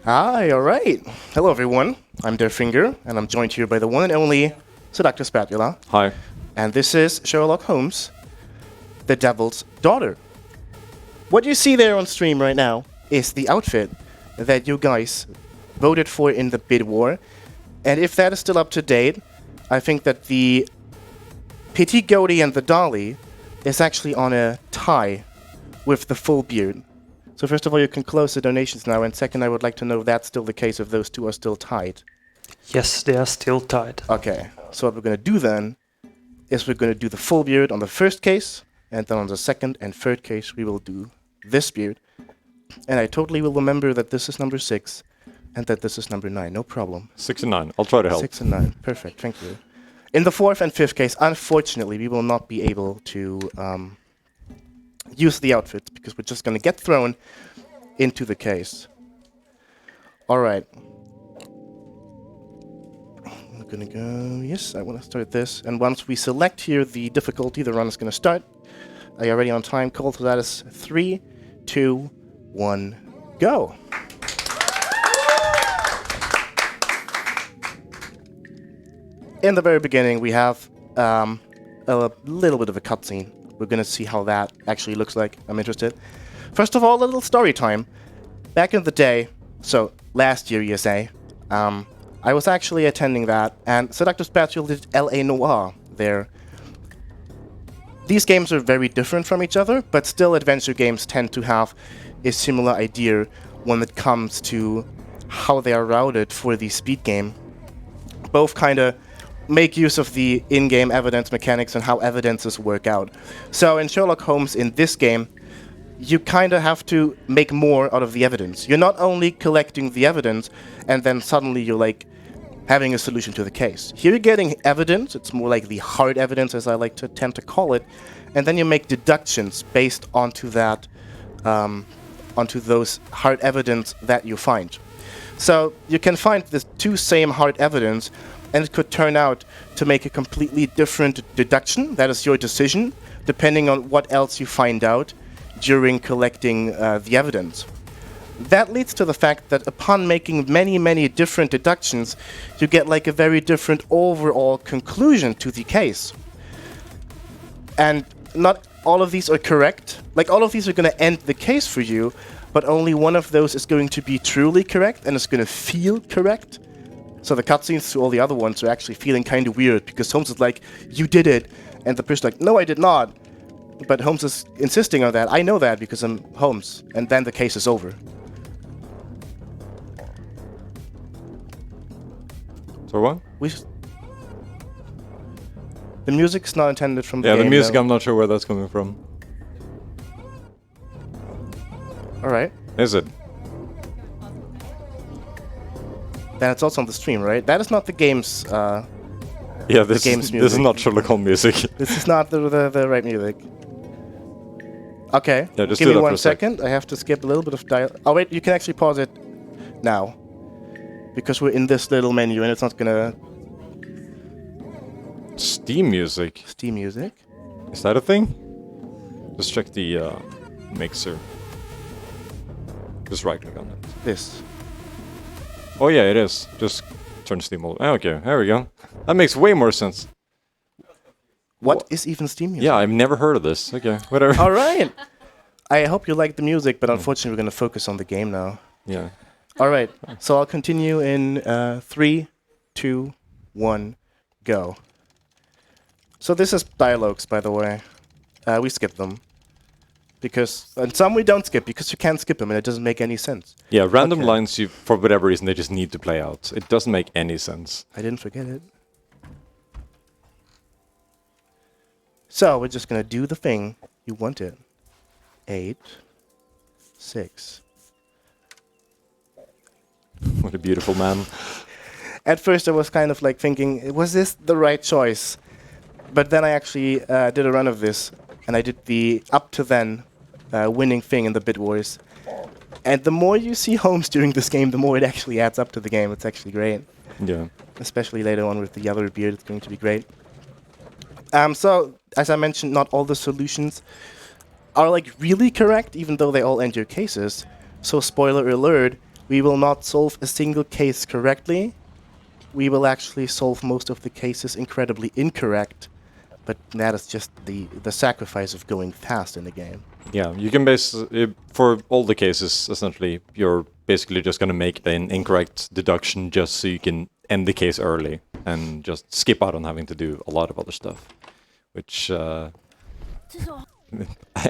Hi, alright. Hello everyone, I'm Finger, and I'm joined here by the one and only Seductor Spatula. Hi. And this is Sherlock Holmes, the Devil's Daughter. What you see there on stream right now is the outfit that you guys voted for in the bid war. And if that is still up to date, I think that the Petit Goatee and the Dolly is actually on a tie with the full beard. So first of all, you can close the donations now, and second, I would like to know if that's still the case, if those two are still tied. Yes, they are still tied. Okay, so what we're going to do then is we're going to do the full beard on the first case, and then on the second and third case, we will do this beard. And I totally will remember that this is number 6, and that this is number 9, no problem. 6 and 9. I'll try to help. 6 and 9, perfect, thank you. In the fourth and fifth case, unfortunately, we will not be able to use the outfits, because we're just going to get thrown into the case. Alright. We're going to go... Yes, I want to start this. And once we select here the difficulty, the run is going to start. Are you ready on time? Call to that is 3, 2, 1, go! In the very beginning, we have a little bit of a cutscene. We're going to see how that actually looks like. I'm interested. First of all, a little story time. Back in the day, so last year, ESA, I was actually attending that, and Seductor Spatula did L.A. Noire there. These games are very different from each other, but still adventure games tend to have a similar idea when it comes to how they are routed for the speed game. Both kind of make use of the in-game evidence mechanics and how evidences work out. So in Sherlock Holmes, in this game, you kind of have to make more out of the evidence. You're not only collecting the evidence, and then suddenly you're like having a solution to the case. Here you're getting evidence, it's more like the hard evidence, as I like to tend to call it, and then you make deductions based onto that, onto those hard evidence that you find. So you can find the two same hard evidence, and it could turn out to make a completely different deduction. That is your decision, depending on what else you find out during collecting the evidence. That leads to the fact that upon making many, many different deductions, you get like a very different overall conclusion to the case. And not all of these are correct. Like, all of these are going to end the case for you, but only one of those is going to be truly correct, and it's going to feel correct. So the cutscenes to all the other ones are actually feeling kind of weird, because Holmes is like, you did it, and the person's like, no, I did not. But Holmes is insisting on that. I know that because I'm Holmes, and then the case is over. So what? The music's not intended from the game. Yeah, the music, though. I'm not sure where that's coming from. Alright. Is it? Then it's also on the stream, right? That is not the game's yeah, this is not Sherlock Holmes music. This is not the right music. Okay, yeah, just give me 1 second. I have to skip a little bit of dialogue. Oh wait, you can actually pause it now. Because we're in this little menu and it's not gonna... Steam music? Steam music? Is that a thing? Just check the mixer. Just right click on it. This. Oh yeah, it is. Just turn Steam mode. Okay, there we go. That makes way more sense. What is even Steam music? Yeah, I've never heard of this. Okay, whatever. Alright! I hope you like the music, but unfortunately we're going to focus on the game now. Yeah. Alright, so I'll continue in 3, 2, 1, go. So this is dialogues, by the way. We skip them. Because, and some we don't skip, because you can't skip them and it doesn't make any sense. Yeah, random lines, you, for whatever reason, they just need to play out. It doesn't make any sense. I didn't forget it. So, we're just going to do the thing you wanted. 8, 6. What a beautiful man. At first I was kind of like thinking, was this the right choice? But then I actually did a run of this, and I did the up to then winning thing in the Bid Wars. And the more you see Holmes during this game, the more it actually adds up to the game. It's actually great. Yeah. Especially later on with the yellow beard, it's going to be great. So, as I mentioned, not all the solutions are like really correct, even though they all end your cases. So, spoiler alert, We will not solve a single case correctly. We will actually solve most of the cases incredibly incorrect. But that is just the sacrifice of going fast in the game. Yeah, you can for all the cases, essentially, you're basically just going to make an incorrect deduction just so you can end the case early and just skip out on having to do a lot of other stuff, which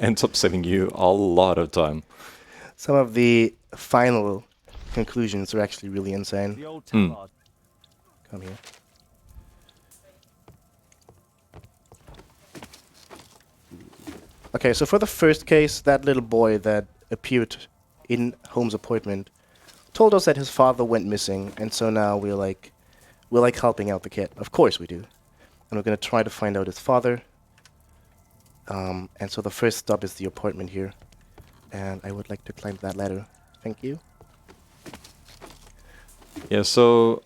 ends up saving you a lot of time. Some of the final conclusions are actually really insane. Come here. Okay, so for the first case, that little boy that appeared in Holmes' appointment told us that his father went missing, and so now we're like helping out the kid. Of course we do. And we're gonna try to find out his father. And so the first stop is the appointment here. And I would like to climb that ladder. Thank you. Yeah, so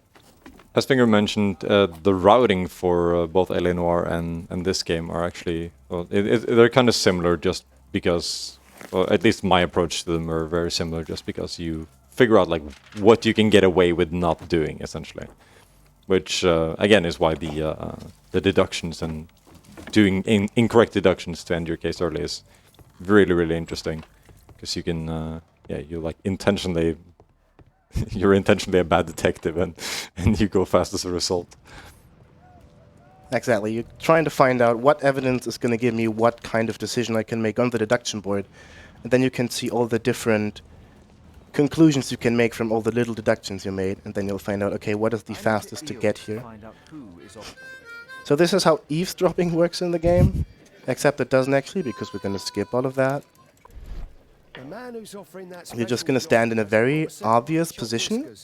as Finger mentioned, the routing for both L.A. Noire and this game are actually, well, they're kind of similar just because, well, at least my approach to them are very similar just because you figure out like what you can get away with not doing, essentially. Which, again, is why the deductions and doing incorrect deductions to end your case early is really, really interesting. Because you can, you like intentionally... You're intentionally a bad detective, and you go fast as a result. Exactly. You're trying to find out what evidence is going to give me what kind of decision I can make on the deduction board. And then you can see all the different conclusions you can make from all the little deductions you made. And then you'll find out, okay, what is the fastest to get here? So this is how eavesdropping works in the game. Except it doesn't actually, because we're going to skip all of that. You're just going to stand in a very obvious position,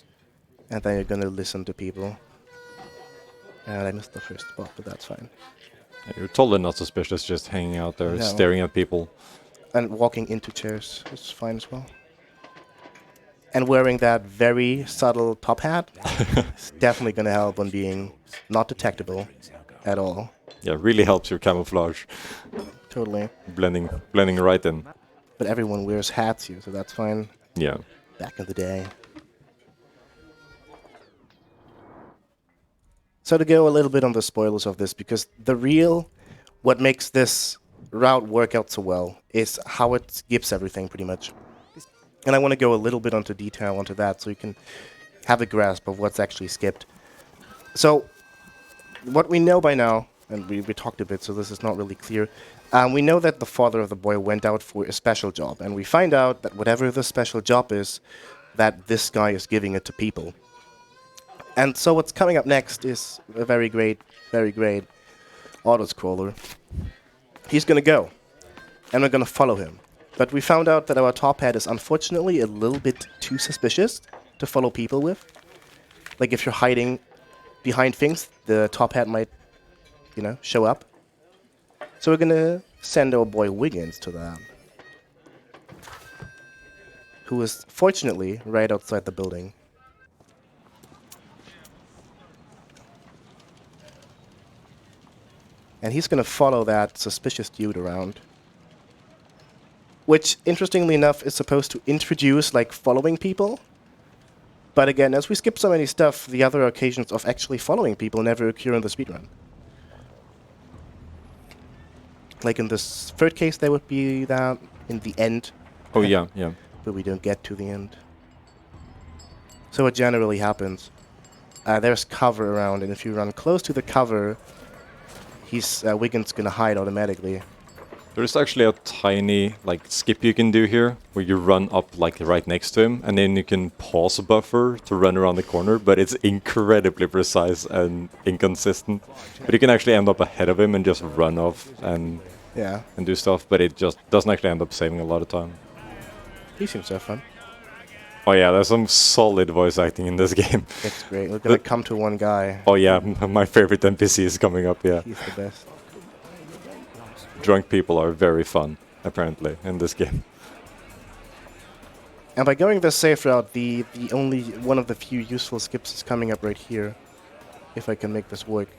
and then you're going to listen to people. And I missed the first spot, but that's fine. Yeah, you're totally not suspicious, just hanging out there, staring at people. And walking into chairs is fine as well. And wearing that very subtle top hat is definitely going to help on being not detectable at all. Yeah, really helps your camouflage. Totally. Blending right in. But everyone wears hats here, so that's fine. Yeah. Back in the day. So to go a little bit on the spoilers of this, because what makes this route work out so well is how it skips everything, pretty much. And I want to go a little bit onto detail onto that, so you can have a grasp of what's actually skipped. So, what we know by now, and we talked a bit, so this is not really clear. We know that the father of the boy went out for a special job, and we find out that whatever the special job is, that this guy is giving it to people. And so what's coming up next is a very great auto-scroller. He's gonna go, and we're gonna follow him. But we found out that our top hat is unfortunately a little bit too suspicious to follow people with. Like if you're hiding behind things, the top hat might, show up. So we're gonna send our boy Wiggins to that. Who is fortunately right outside the building. And he's gonna follow that suspicious dude around. Which, interestingly enough, is supposed to introduce, like, following people. But again, as we skip so many stuff, the other occasions of actually following people never occur in the speedrun. Like in this third case, there would be that in the end. Oh, yeah. But we don't get to the end. So what generally happens, there's cover around, and if you run close to the cover, Wiggins gonna hide automatically. There's actually a tiny, skip you can do here, where you run up, right next to him, and then you can pause a buffer to run around the corner, but it's incredibly precise and inconsistent. But you can actually end up ahead of him and just run off and do stuff, but it just doesn't actually end up saving a lot of time. He seems to have fun. Oh yeah, there's some solid voice acting in this game. It's great. We're gonna come to one guy. Oh yeah, my favorite NPC is coming up, yeah. He's the best. Drunk people are very fun, apparently, in this game. And by going this safe route, the only one of the few useful skips is coming up right here. If I can make this work.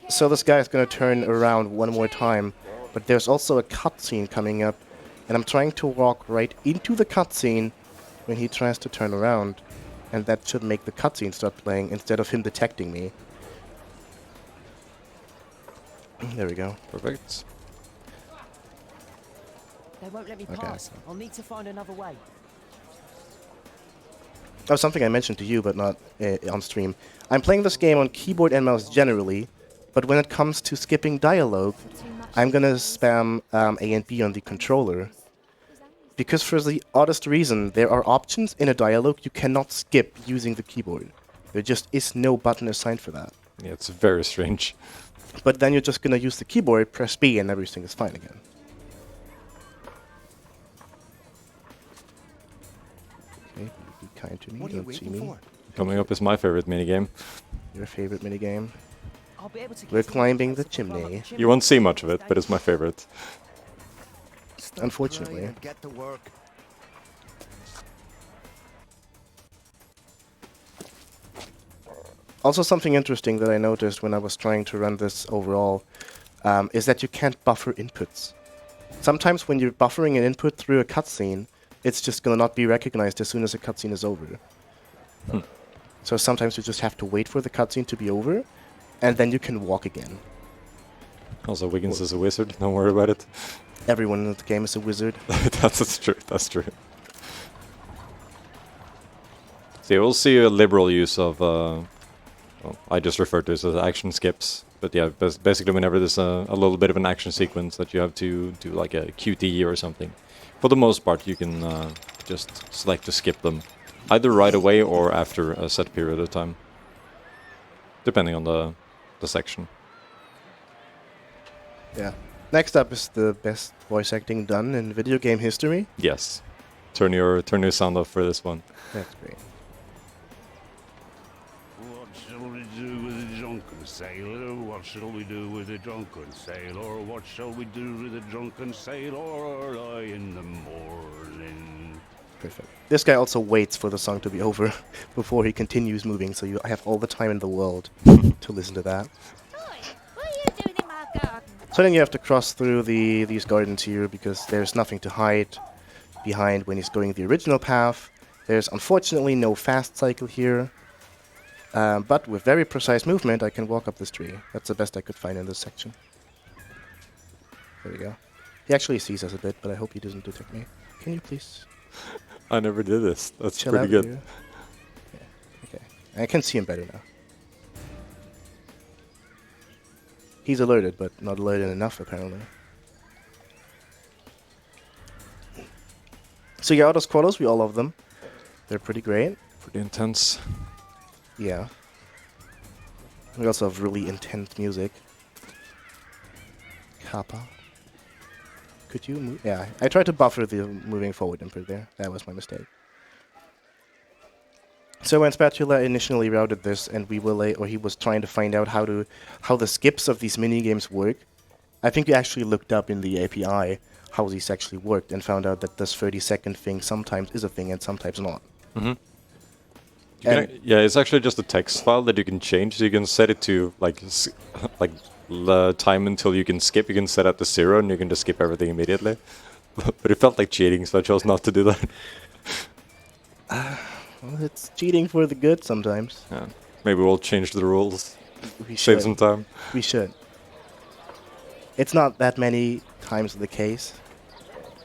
So this guy is going to turn around one more time. But there's also a cutscene coming up. And I'm trying to walk right into the cutscene when he tries to turn around, and that should make the cutscene start playing instead of him detecting me. There we go. Perfect. They won't let me Okay. pass. I'll need to find another way. Oh, something I mentioned to you, but not on stream. I'm playing this game on keyboard and mouse generally, but when it comes to skipping dialogue, I'm gonna spam A and B on the controller. Because for the oddest reason, there are options in a dialogue you cannot skip using the keyboard. There just is no button assigned for that. Yeah, it's very strange. But then you're just gonna use the keyboard, press B, and everything is fine again. Okay, be kind to me, What are you don't see waiting me. for? Coming up is my favorite minigame. Your favorite minigame. I'll be able to We're get to climbing the place to climb up chimney. You won't see much of it, but it's my favorite. Unfortunately. Get to work. Also, something interesting that I noticed when I was trying to run this overall is that you can't buffer inputs. Sometimes when you're buffering an input through a cutscene, it's just gonna not be recognized as soon as the cutscene is over. So sometimes you just have to wait for the cutscene to be over, and then you can walk again. Also, Wiggins is a wizard, don't worry about it. Everyone in the game is a wizard. That's true, that's true. So we'll see a liberal use of, well, I just refer to this as action skips. But yeah, basically whenever there's a little bit of an action sequence that you have to do like a QTE or something, for the most part you can just select to skip them. Either right away or after a set period of time. Depending on the section. Yeah. Next up is the best voice acting done in video game history. Yes. Turn your sound off for this one. That's great. What shall we do with a drunken sailor? What shall we do with a drunken sailor? What shall we do with a drunken sailor early in the morning? Perfect. This guy also waits for the song to be over before he continues moving, so you have all the time in the world to listen to that. What are you doing in my garden? So then you have to cross through these gardens here because there's nothing to hide behind when he's going the original path. There's unfortunately no fast cycle here, but with very precise movement I can walk up this tree. That's the best I could find in this section. There we go. He actually sees us a bit, but I hope he doesn't detect me. Can you please I never did this. That's chill pretty out good. here? Yeah. Okay. I can see him better now. He's alerted, but not alerted enough, apparently. So yeah, auto-scrollers, we all love them. They're pretty great. Pretty intense. Yeah. We also have really intense music. Kappa. Could you move? Yeah, I tried to buffer the moving forward input there. That was my mistake. So when Spatula initially routed this, and he was trying to find out how the skips of these mini games work, I think we actually looked up in the API how these actually worked and found out that this 30-second thing sometimes is a thing and sometimes not. Mm-hmm. And Yeah, it's actually just a text file that you can change. So you can set it to like the time until you can skip. You can set it to 0, and you can just skip everything immediately. But it felt like cheating, so I chose not to do that. well, it's cheating for the good sometimes. Yeah. Maybe we'll change the rules. We Save should. some time. We should. It's not that many times the case.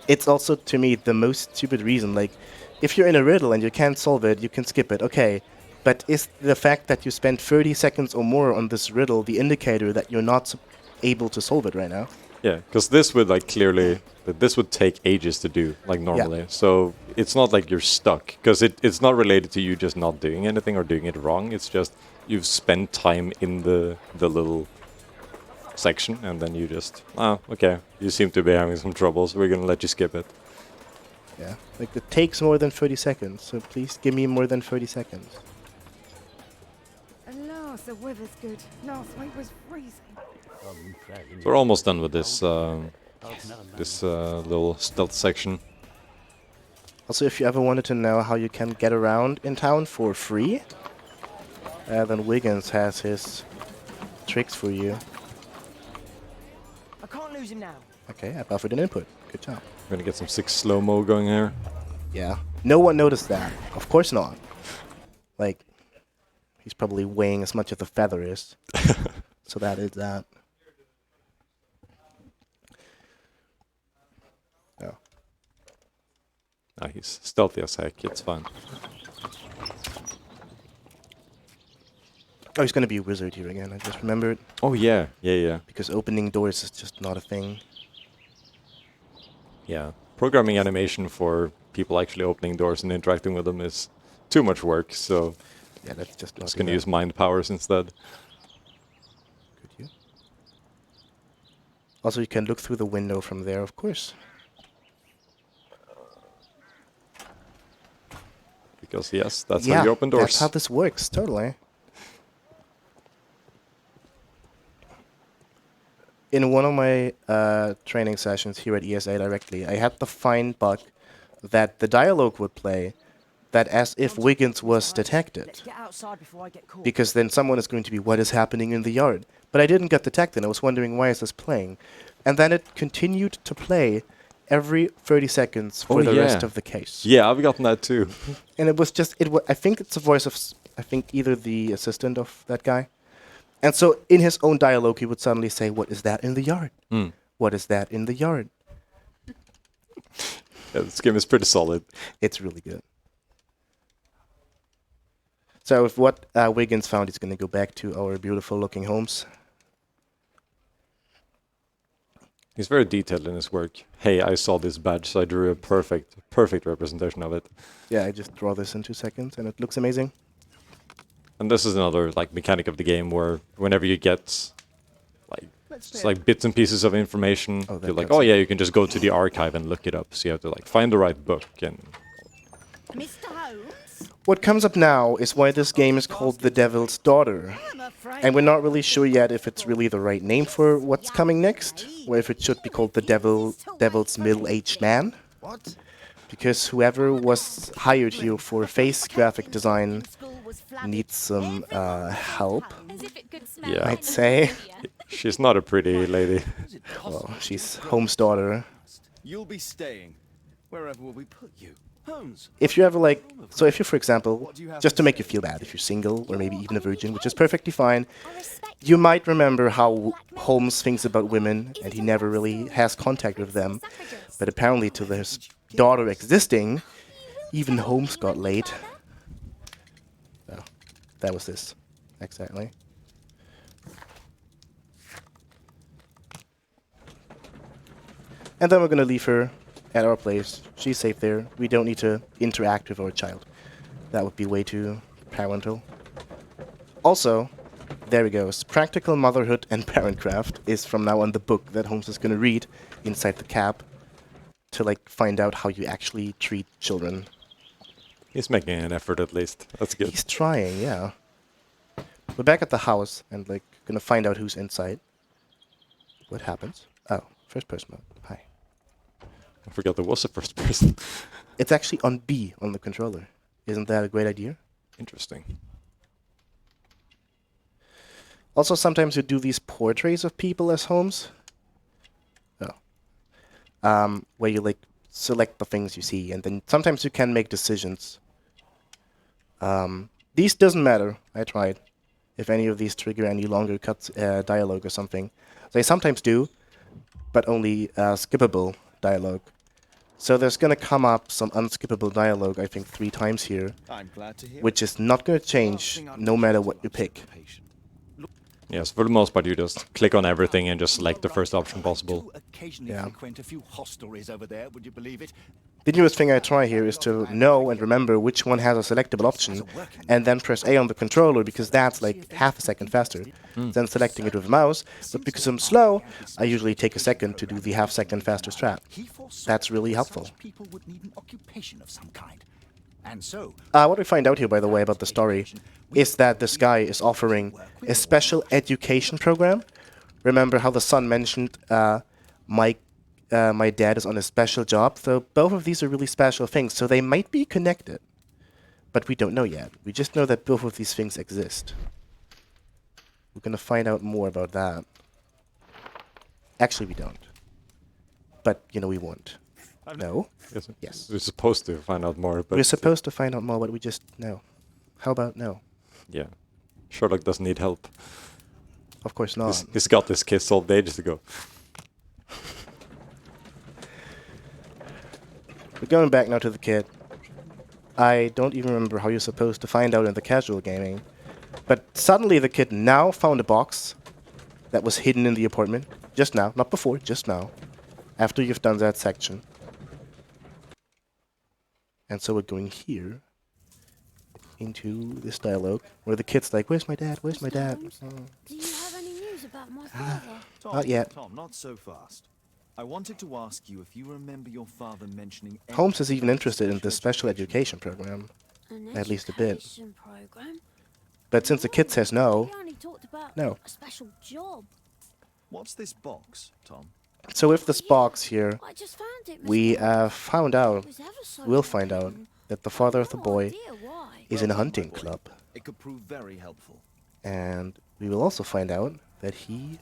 It's also, to me, the most stupid reason. Like, if you're in a riddle and you can't solve it, you can skip it. Okay. But is the fact that you spent 30 seconds or more on this riddle the indicator that you're not able to solve it right now? Yeah, because this would like clearly, this would take ages to do, like normally. So it's not like you're stuck, because it's not related to you just not doing anything or doing it wrong. It's just you've spent time in the little section, and then you just, okay, you seem to be having some trouble, so we're gonna let you skip it. Yeah. Like, it takes more than 30 seconds, so please give me more than 30 seconds. Alas, the weather's good. Last week was freezing. So we're almost done with this little stealth section. Also, if you ever wanted to know how you can get around in town for free, then Wiggins has his tricks for you. I can't lose him now. Okay, I buffered an input. Good job. We're gonna get some 6 slow-mo going here. Yeah. No one noticed that. Of course not. Like, he's probably weighing as much as a feather is. So that is that. Oh. Ah, he's stealthy as heck, it's fine. Oh, he's gonna be a wizard here again. I just remembered. Oh yeah, yeah. Because opening doors is just not a thing. Yeah. Programming animation for people actually opening doors and interacting with them is too much work, so Yeah, that's just not just gonna use mind powers instead. Could you? Also, you can look through the window from there, of course. Because yes, that's how you open doors. That's how this works, totally. In one of my training sessions here at ESA directly, I had the fine bug that the dialogue would play that as if Wiggins was detected. Let's get outside before I get caught. Because then someone is going to be, what is happening in the yard? But I didn't get detected. I was wondering, why is this playing? And then it continued to play every 30 seconds for the rest of the case. Yeah, I've gotten that too. And it was just, I think it's the voice of, I think either the assistant of that guy. And so in his own dialogue, he would suddenly say, what is that in the yard? What is that in the yard? Yeah, this game is pretty solid. It's really good. So if what Wiggins found, he's going to go back to our beautiful looking homes. He's very detailed in his work. Hey, I saw this badge, so I drew a perfect representation of it. Yeah, I just draw this in 2 seconds and it looks amazing. And this is another like mechanic of the game where whenever you get like just like bits and pieces of information, Oh, that you're like, cuts oh it. yeah, you can just go to the archive and look it up. So you have to like find the right book and Mr. Holmes? What comes up now is why this game is called The Devil's Daughter. I'm afraid And we're not really sure yet if it's really the right name for what's coming next, or if it should be called The Devil's Middle-Aged Man. What? Because whoever was hired here for face graphic design needs some help, as if it could smell Yeah. I'd like say. ammonia. she's not a pretty lady. Well, she's Holmes' daughter. You'll be staying. Wherever will we put you? Holmes. If you ever like, so if you, for example, just to make you feel bad, if you're single or maybe even a virgin, which is perfectly fine, I respect you might remember how Holmes thinks about women and he never really has contact with them. But apparently to his daughter existing, even Holmes got laid. So, that was this, exactly. And then we're gonna leave her at our place. She's safe there. We don't need to interact with our child. That would be way too parental. Also, there he goes. Practical Motherhood and Parentcraft is from now on the book that Holmes is gonna read inside the cab to like find out how you actually treat children. He's making an effort at least. That's good. He's trying, yeah. We're back at the house and like gonna find out who's inside. What happens? Oh, first person mode. Hi. I forgot there was a first person. It's actually on B on the controller. Isn't that a great idea? Interesting. Also, sometimes you do these portraits of people as Holmes. Oh. Where you like select the things you see, and then sometimes you can make decisions. These doesn't matter. I tried. If any of these trigger any longer cuts, dialogue or something. They sometimes do, but only skippable dialogue. So there's gonna come up some unskippable dialogue, I think 3 times here, I'm glad to hear. which is not gonna change no matter what you pick. Yes, for the most part you just click on everything and just select the first option possible. Occasionally Yeah. frequent a few hostelries over there, would you believe it? The newest thing I try here is to know and remember which one has a selectable option, and then press A on the controller, because that's like half a second faster than selecting it with a mouse. But because I'm slow, I usually take a second to do the half-second faster strat. He foresaw That's really that helpful. such people would need an occupation of some kind. And so, What we find out here, by the way, about the story, is that this guy is offering a special education program. Remember how the son mentioned my dad is on a special job? So both of these are really special things, so they might be connected. But we don't know yet. We just know that both of these things exist. We're gonna find out more about that. Actually, we don't. But, you know, we won't. No. Yes. Yes. We're supposed to find out more, but We're supposed to find out more, but we just no. How about no? yeah, Sherlock doesn't need help. Of course not. He's got this case solved ages ago. We're going back now to the kid. I don't even remember how you're supposed to find out in the casual gaming. But suddenly the kid now found a box that was hidden in the apartment. Just now. Not before, just now. After you've done that section. And so we're going here. Into this dialogue. Where the kid's like, where's my dad? Where's my Mr. dad? Holmes, do you have any news about my father? Tom, Not yet. Tom, not so fast. I wanted to ask you if you remember your father mentioning... Holmes is even interested in this special education program. An At least a bit. education program? But since the kid says no, We only talked about no. a special job. What's this box, Tom? So with this box here, I just found it, Mr. we Holmes. found out, It was ever so we'll find out, important. that the father of the No boy idea why. is in a Well done, hunting my boy. club. It could prove very helpful. And we will also find out that he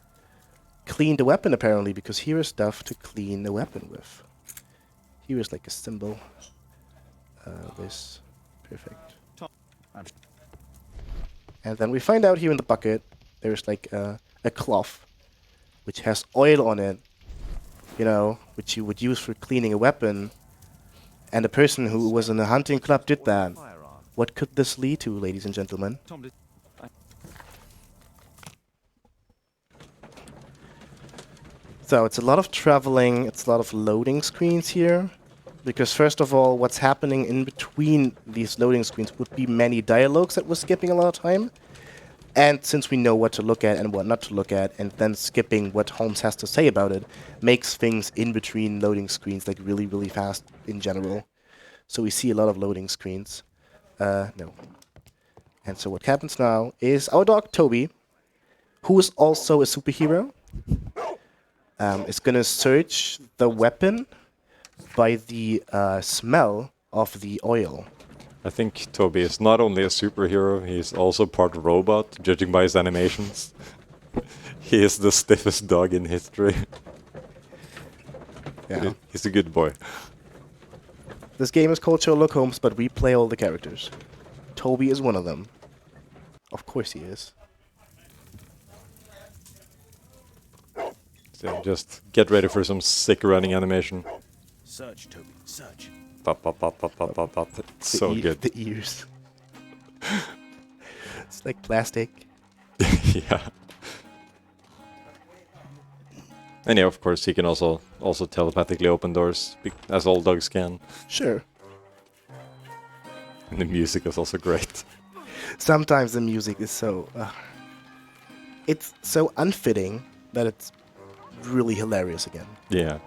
cleaned a weapon apparently, because here is stuff to clean a weapon with. Here is like a symbol. This. Perfect. And then we find out here in the bucket, there's like a cloth, which has oil on it, you know, which you would use for cleaning a weapon. And the person who was in a hunting club did that. Firearm. What could this lead to, ladies and gentlemen? Tom, did... So it's a lot of traveling, it's a lot of loading screens here. Because first of all, what's happening in between these loading screens would be many dialogues that we're skipping a lot of time. And since we know what to look at and what not to look at, and then skipping what Holmes has to say about it, makes things in between loading screens like really, really fast in general. So we see a lot of loading screens. No. And so what happens now is our dog Toby, who is also a superhero, is gonna search the weapon by the smell of the oil. I think Toby is not only a superhero, he's also part robot, judging by his animations. He is the stiffest dog in history. Yeah. He's a good boy. This game is called Sherlock Holmes, but we play all the characters. Toby is one of them. Of course he is. So just get ready for some sick running animation. Search, Toby, search. Pop, pop, pop, pop, pop, pop, pop. So good. The ears. It's like plastic. Yeah. And yeah, of course, he can also telepathically open doors, as all dogs can. Sure. And the music is also great. Sometimes the music is so... it's so unfitting that it's really hilarious again. Yeah.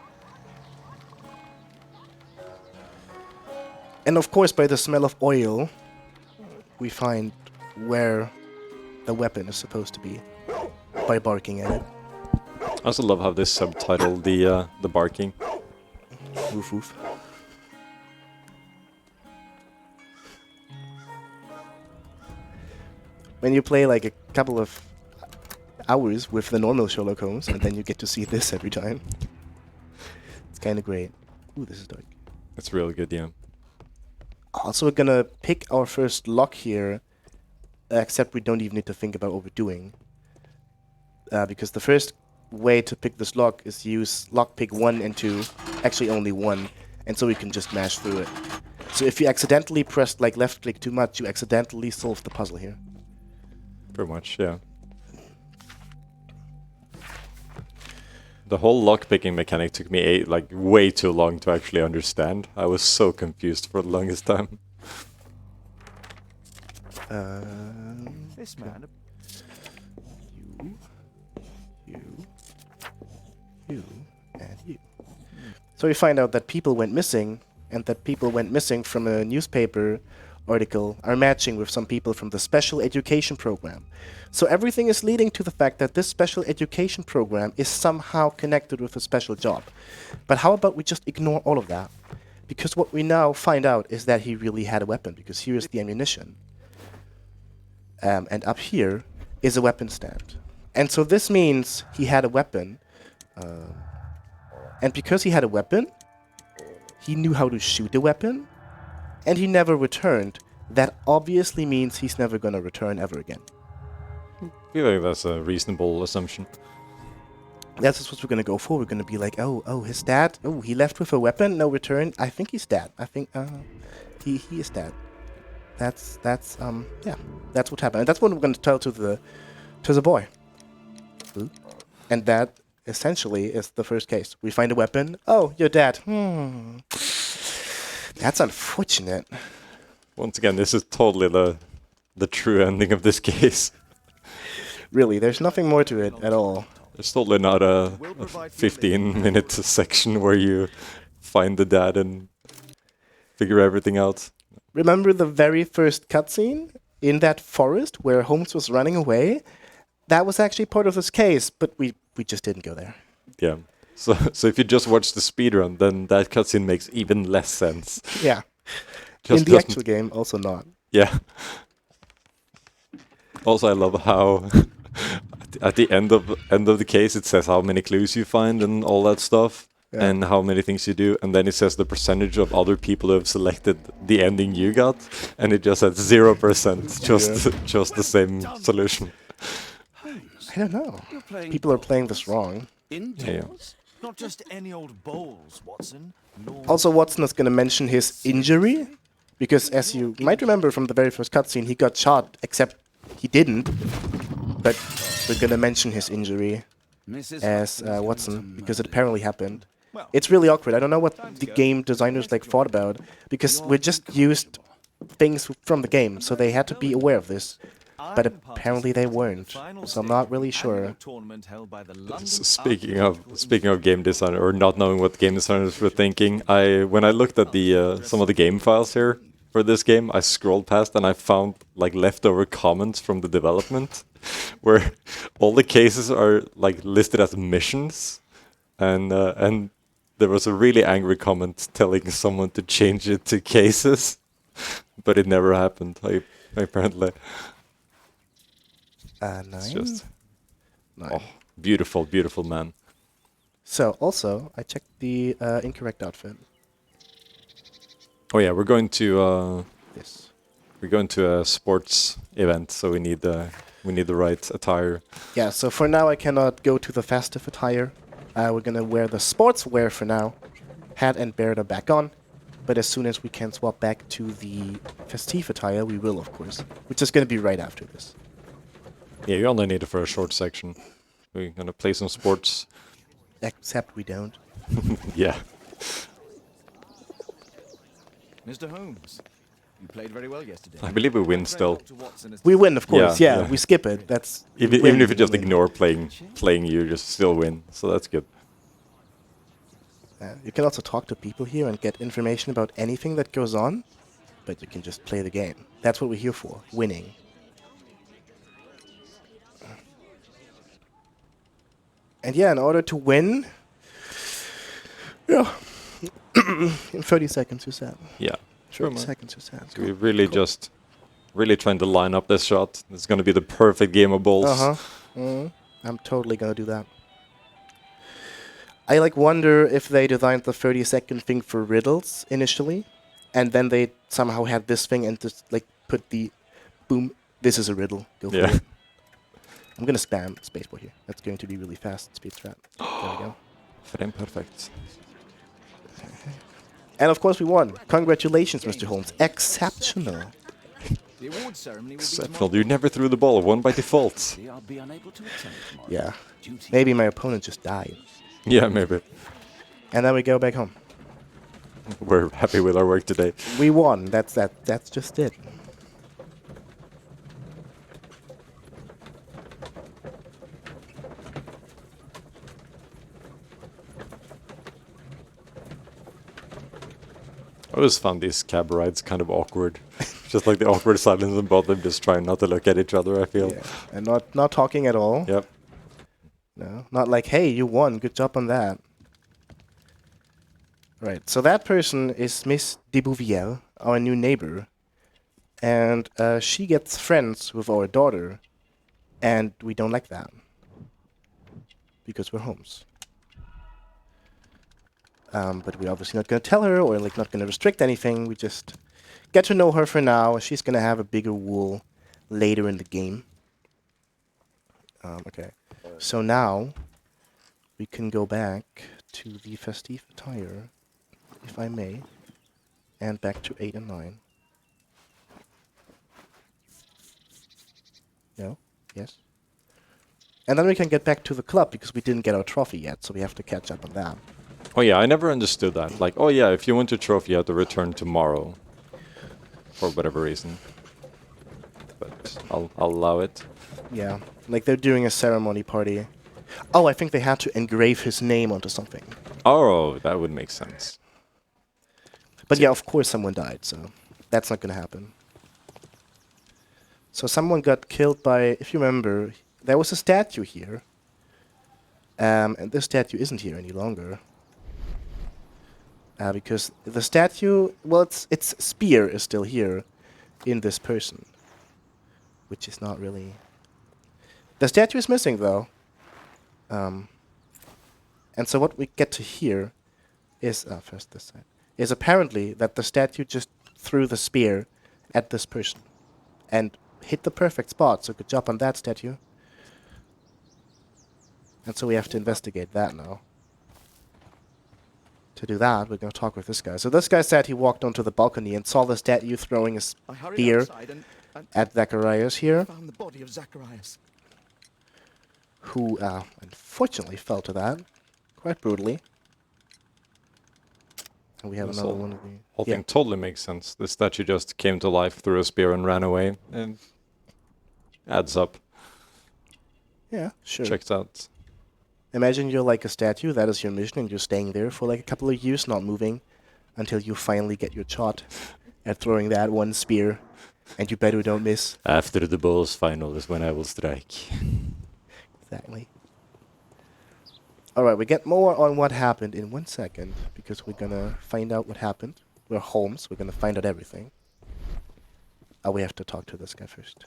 And of course, by the smell of oil, we find where the weapon is supposed to be by barking at it. I also love how this subtitled the barking. Woof woof. When you play like a couple of hours with the normal Sherlock Holmes, and then you get to see this every time. It's kind of great. Ooh, this is dark. It's really good, yeah. Also, we're gonna pick our first lock here, except we don't even need to think about what we're doing. Because the first way to pick this lock is use lockpick 1 and 2, actually only 1, and so we can just mash through it. So if you accidentally press like left click too much, you accidentally solve the puzzle here. Pretty much, yeah. The whole lockpicking mechanic took me like way too long to actually understand. I was so confused for the longest time. This man... You, and you. So we find out that people went missing, and that people went missing from a newspaper article are matching with some people from the special education program. So everything is leading to the fact that this special education program is somehow connected with a special job. But how about we just ignore all of that? Because what we now find out is that he really had a weapon, because here is the ammunition. And up here is a weapon stand. And so this means he had a weapon. And because he had a weapon, he knew how to shoot the weapon, and he never returned. That obviously means he's never gonna return ever again. I feel like that's a reasonable assumption. That's just what we're gonna go for. We're gonna be like, oh, his dad. Oh, he left with a weapon, no return. I think he's dead. I think he is dead. That's yeah. That's what happened. And that's what we're gonna tell to the boy. And that essentially is the first case. We find a weapon. Oh, you're dead. That's unfortunate. Once again, this is totally the true ending of this case. Really, there's nothing more to it at all. There's totally not a 15-minute section where you find the dad and figure everything out. Remember the very first cutscene in that forest where Holmes was running away? That was actually part of this case, but we just didn't go there. Yeah. So if you just watch the speedrun, then that cutscene makes even less sense. Yeah. Just in the doesn't- actual game, also not. Yeah. Also, I love how at the end of the case it says how many clues you find and all that stuff, Yeah. and how many things you do, and then it says the percentage of other people who have selected the ending you got, and it just says 0%, just the same solution. I don't know. You're playing People are playing this wrong. indoors. Not just any old bowls, Watson. Also, Watson is going to mention his injury, because as you might remember from the very first cutscene, he got shot, except he didn't. But we're going to mention his injury as Watson, because it apparently happened. It's really awkward. I don't know what the game designers thought about, because we just used things from the game, so they had to be aware of this. But apparently they weren't, so I'm not really sure. Speaking of game design, or not knowing what game designers were thinking, when I looked at the some of the game files here for this game, I scrolled past and I found leftover comments from the development, where all the cases are listed as missions, and there was a really angry comment telling someone to change it to cases, but it never happened. Apparently. Nine. It's just Nine. beautiful, beautiful man. So, also, I checked the incorrect outfit. Oh yeah, we're going to Yes. a sports event, so we need the right attire. Yeah, so for now I cannot go to the festive attire. We're gonna wear the sports wear for now. Hat and beard are back on. But as soon as we can swap back to the festive attire, we will, of course. Which is gonna be right after this. Yeah, you only need it for a short section. We're gonna play some sports. Except we don't. Yeah. Mr. Holmes, you played very well yesterday. I believe we win still. Dr. Watson has We win, of course. Yeah, Yeah, yeah. we skip it. That's Even win, if you just win. ignore playing you just still win. So that's good. You can also talk to people here and get information about anything that goes on, but you can just play the game. That's what we're here for, winning. And yeah, in order to win, yeah, in 30 seconds you said. Yeah. 30 seconds you said. So we're really just trying to line up this shot. It's gonna be the perfect game of balls. I'm totally gonna do that. I wonder if they designed the 30-second thing for riddles initially, and then they somehow had this thing and just put the boom. This is a riddle. Go for Yeah. it. I'm gonna spam spacebar here. That's going to be really fast. Speed strat. There we go. Frame perfect. And of course we won. Congratulations, Mr. Holmes. Exceptional. The award ceremony will be Exceptional. You never threw the ball. Won by default. I'll be unable to attend tomorrow. Yeah. Duty. Maybe my opponent just died. Yeah, maybe. And then we go back home. We're happy with our work today. We won. That's just it. I always found these cab rides kind of awkward. Just the awkward silence and both of them just trying not to look at each other, I feel. Yeah. And not talking at all. Yep. No, not hey, you won. Good job on that. Right. So that person is Miss de Bouvier, our new neighbor, and she gets friends with our daughter, and we don't like that because we're Holmes. But we're obviously not going to tell her or like not going to restrict anything. We just get to know her for now. She's going to have a bigger role later in the game. Okay. So now we can go back to the festive attire, if I may, and back to 8 and 9. No? Yes? And then we can get back to the club because we didn't get our trophy yet, so we have to catch up on that. Oh yeah, I never understood that. Like, oh yeah, if you want your trophy, you have to return tomorrow. For whatever reason. But I'll allow it. Yeah, like they're doing a ceremony party. Oh, I think they had to engrave his name onto something. Oh, that would make sense. But yeah, of course someone died, so that's not gonna happen. So someone got killed by, if you remember, there was a statue here. And this statue isn't here any longer. Because the statue, well, its spear is still here in this person. Which is not really... The statue is missing, though. And so what we get to hear is... first this side. Is apparently that the statue just threw the spear at this person. And hit the perfect spot, so good job on that statue. And so we have to investigate that now. To do that, we're going to talk with this guy. So this guy said he walked onto the balcony and saw the statue throwing a spear at Zacharias here. Found the body of Zacharias. Who, unfortunately fell to that. Quite brutally. And we have This another whole- one of the... Whole Yeah. thing totally makes sense. The statue just came to life, threw a spear and ran away. And adds up. Yeah, sure. Checks out. Imagine you're like a statue, that is your mission, and you're staying there for like a couple of years, not moving, until you finally get your shot at throwing that one spear, and you better don't miss. After the boss final is when I will strike. Exactly. Alright, we get more on what happened in 1 second, because we're gonna find out what happened. We're Holmes, we're gonna find out everything. Oh, we have to talk to this guy first.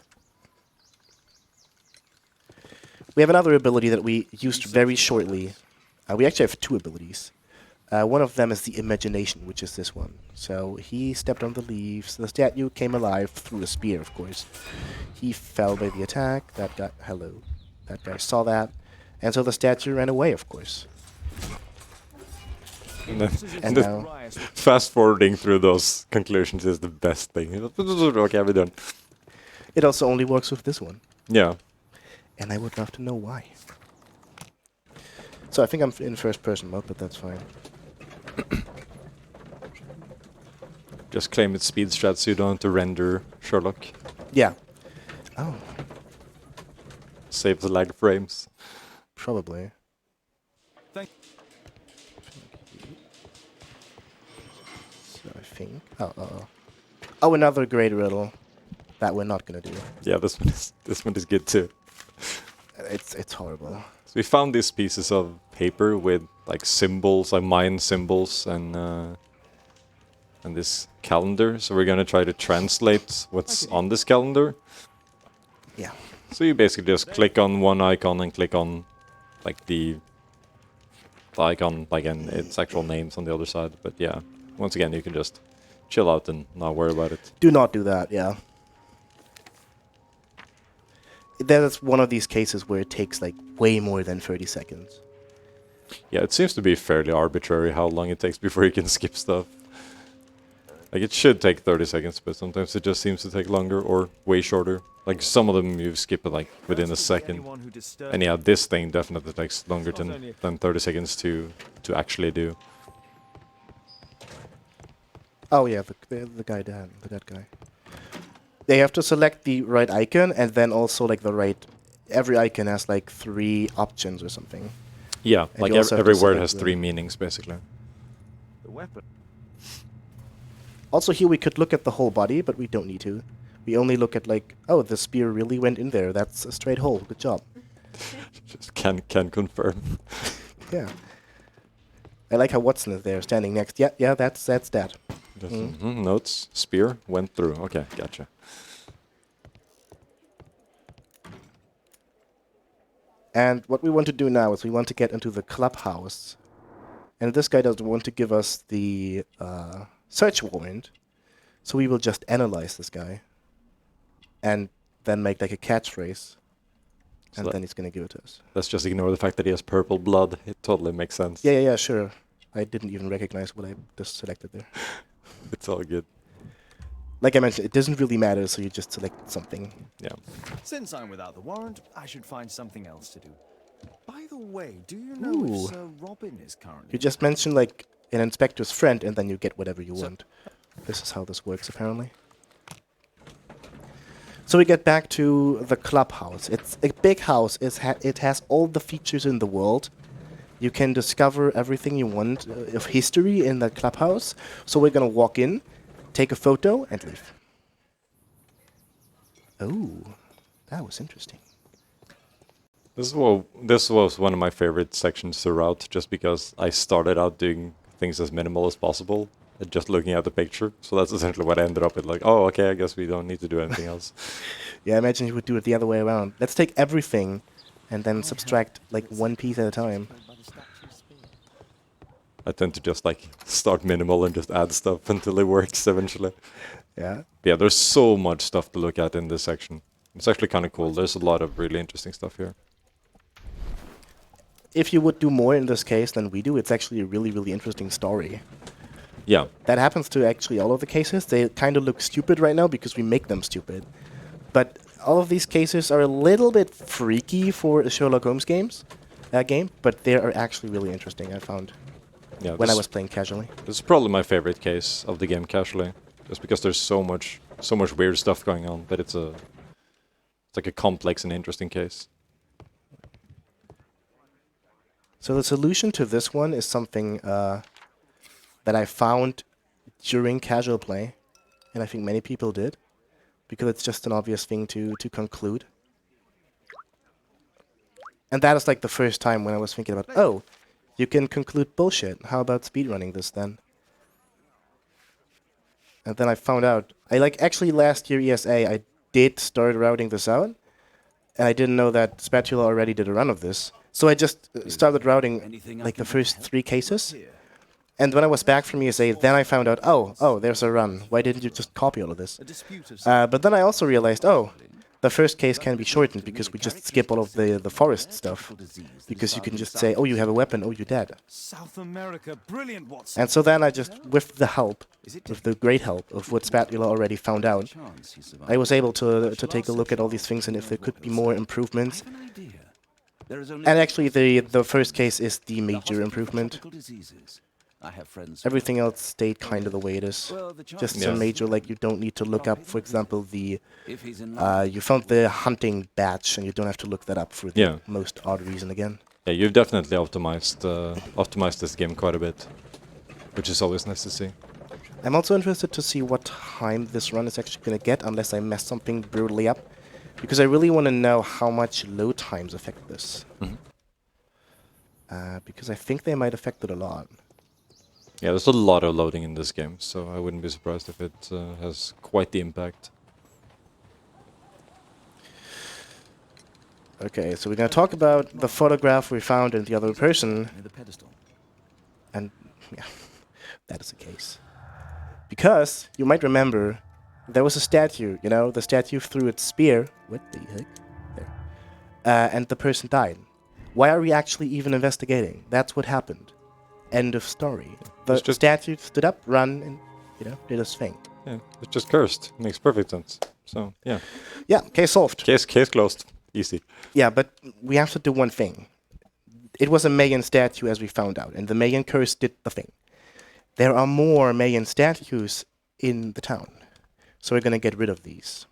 We have another ability that we used very shortly. We actually have two abilities. One of them is the imagination, which is this one. So he stepped on the leaves. The statue came alive through a spear, of course. He fell by the attack. That guy, hello. That guy saw that. And so the statue ran away, of course. And now, Fast forwarding through those conclusions is the best thing. Okay, we're done. it also only works with this one. Yeah. And I would love to know why. So I think I'm in first person mode, but that's fine. Just claim it's speed strat so you don't have to render Sherlock. Yeah. Oh, Save the lag frames. probably. Thank- So I think... Oh, another great riddle that we're not gonna do. Yeah, this one is good too. It's horrible. So we found these pieces of paper with like symbols, like Mayan symbols, and this calendar. So we're gonna try to translate what's on this calendar. Yeah. So you basically just click on one icon and click on like the icon, like and its actual names on the other side. But yeah, once again, you can just chill out and not worry about it. Do not do that, yeah. That's one of these cases where it takes like way more than 30 seconds. Yeah, it seems to be fairly arbitrary how long it takes before you can skip stuff. Like it should take 30 seconds, but sometimes it just seems to take longer or way shorter. Like some of them you skip it like within a second. And yeah, this thing definitely takes longer than 30 seconds to actually do. Oh yeah, the guy down, the dead guy. They have to select the right icon and then also like the right... Every icon has like 3 options or something. Yeah, And like you also have every to word select has the- 3 meanings basically. The weapon. Also here we could look at the whole body, but we don't need to. We only look at like, oh, the spear really went in there. That's a straight hole. Good job. Just can confirm. Yeah. I like how Watson is there standing next. Yeah, that's that. Just, notes, spear, went through. Okay, gotcha. And what we want to do now is we want to get into the clubhouse And this guy doesn't want to give us the search warrant, so we will just analyze this guy. And then make like a catchphrase. And So then he's gonna give it to us. let's just ignore the fact that he has purple blood. It totally makes sense. Yeah, sure. I didn't even recognize what I just selected there. It's all good. Like I mentioned, it doesn't really matter, so you just select something. Yeah. Since I'm without the warrant, I should find something else to do. By the way, do you know Ooh. if Sir Robin is currently... You just mention like an inspector's friend, and then you get whatever you So- want. This is how this works, apparently. So we get back to the clubhouse. It's a big house. It has all the features in the world. You can discover everything you want of history in the clubhouse. So we're gonna walk in, take a photo, and leave. Oh, that was interesting. This was one of my favorite sections throughout, just because I started out doing things as minimal as possible, just looking at the picture. So that's essentially what I ended up with, like, oh, okay, I guess we don't need to do anything else. Yeah, I imagine you would do it the other way around. Let's take everything and then subtract like one piece at a time. By the statue of spear. I tend to just like start minimal and just add stuff until it works eventually. Yeah. Yeah, there's so much stuff to look at in this section. It's actually kind of cool. There's a lot of really interesting stuff here. If you would do more in this case than we do, it's actually a really, really interesting story. Yeah, That happens to actually all of the cases. They kind of look stupid right now because we make them stupid. But all of these cases are a little bit freaky for a Sherlock Holmes game, but they are actually really interesting, I found, yeah. when I this- was playing casually. This is probably my favorite case of the game casually, just because there's so much weird stuff going on. But it's like a complex and interesting case. So the solution to this one is something that I found during casual play, and I think many people did, because it's just an obvious thing to conclude. And that is like the first time when I was thinking about, oh, you can conclude bullshit. How about speedrunning this then? And then I found out, actually last year ESA, I did start routing this out, and I didn't know that Spatula already did a run of this. So I just started routing like the first 3 cases. And when I was back from ESA, then I found out, oh, there's a run. Why didn't you just copy all of this? A dispute of But then I also realized, oh, the first case can be shortened because we just skip all of the forest stuff. Because you can just say, oh, you have a weapon, oh, you're dead. South America, brilliant, Watson. And so then I just, with the great help of what Spatula already found out, I was able to take a look at all these things and if there could be more improvements. And actually, the first case is the major improvement. Everything else stayed kind of the way it is. Just some major, like you don't need to look up, for example, you found the hunting badge and you don't have to look that up for the most odd reason again. Yeah, you've definitely optimized this game quite a bit, which is always nice to see. I'm also interested to see what time this run is actually going to get, unless I mess something brutally up. Because I really want to know how much load times affect this. Because I think they might affect it a lot. Yeah, there's a lot of loading in this game, so I wouldn't be surprised if it has quite the impact. Okay, so we're going to talk about the photograph we found in the other person. Near the pedestal. And yeah, that is the case. Because, you might remember, there was a statue, the statue threw its spear. What the heck? There. And the person died. Why are we actually even investigating? That's what happened. End of story. The statue stood up, run, and, did his thing. Yeah, it's just cursed. Makes perfect sense. So, yeah. Yeah, case solved. Case closed. Easy. Yeah, but we have to do one thing. It was a Mayan statue, as we found out, and the Mayan curse did the thing. There are more Mayan statues in the town. So we're going to get rid of these.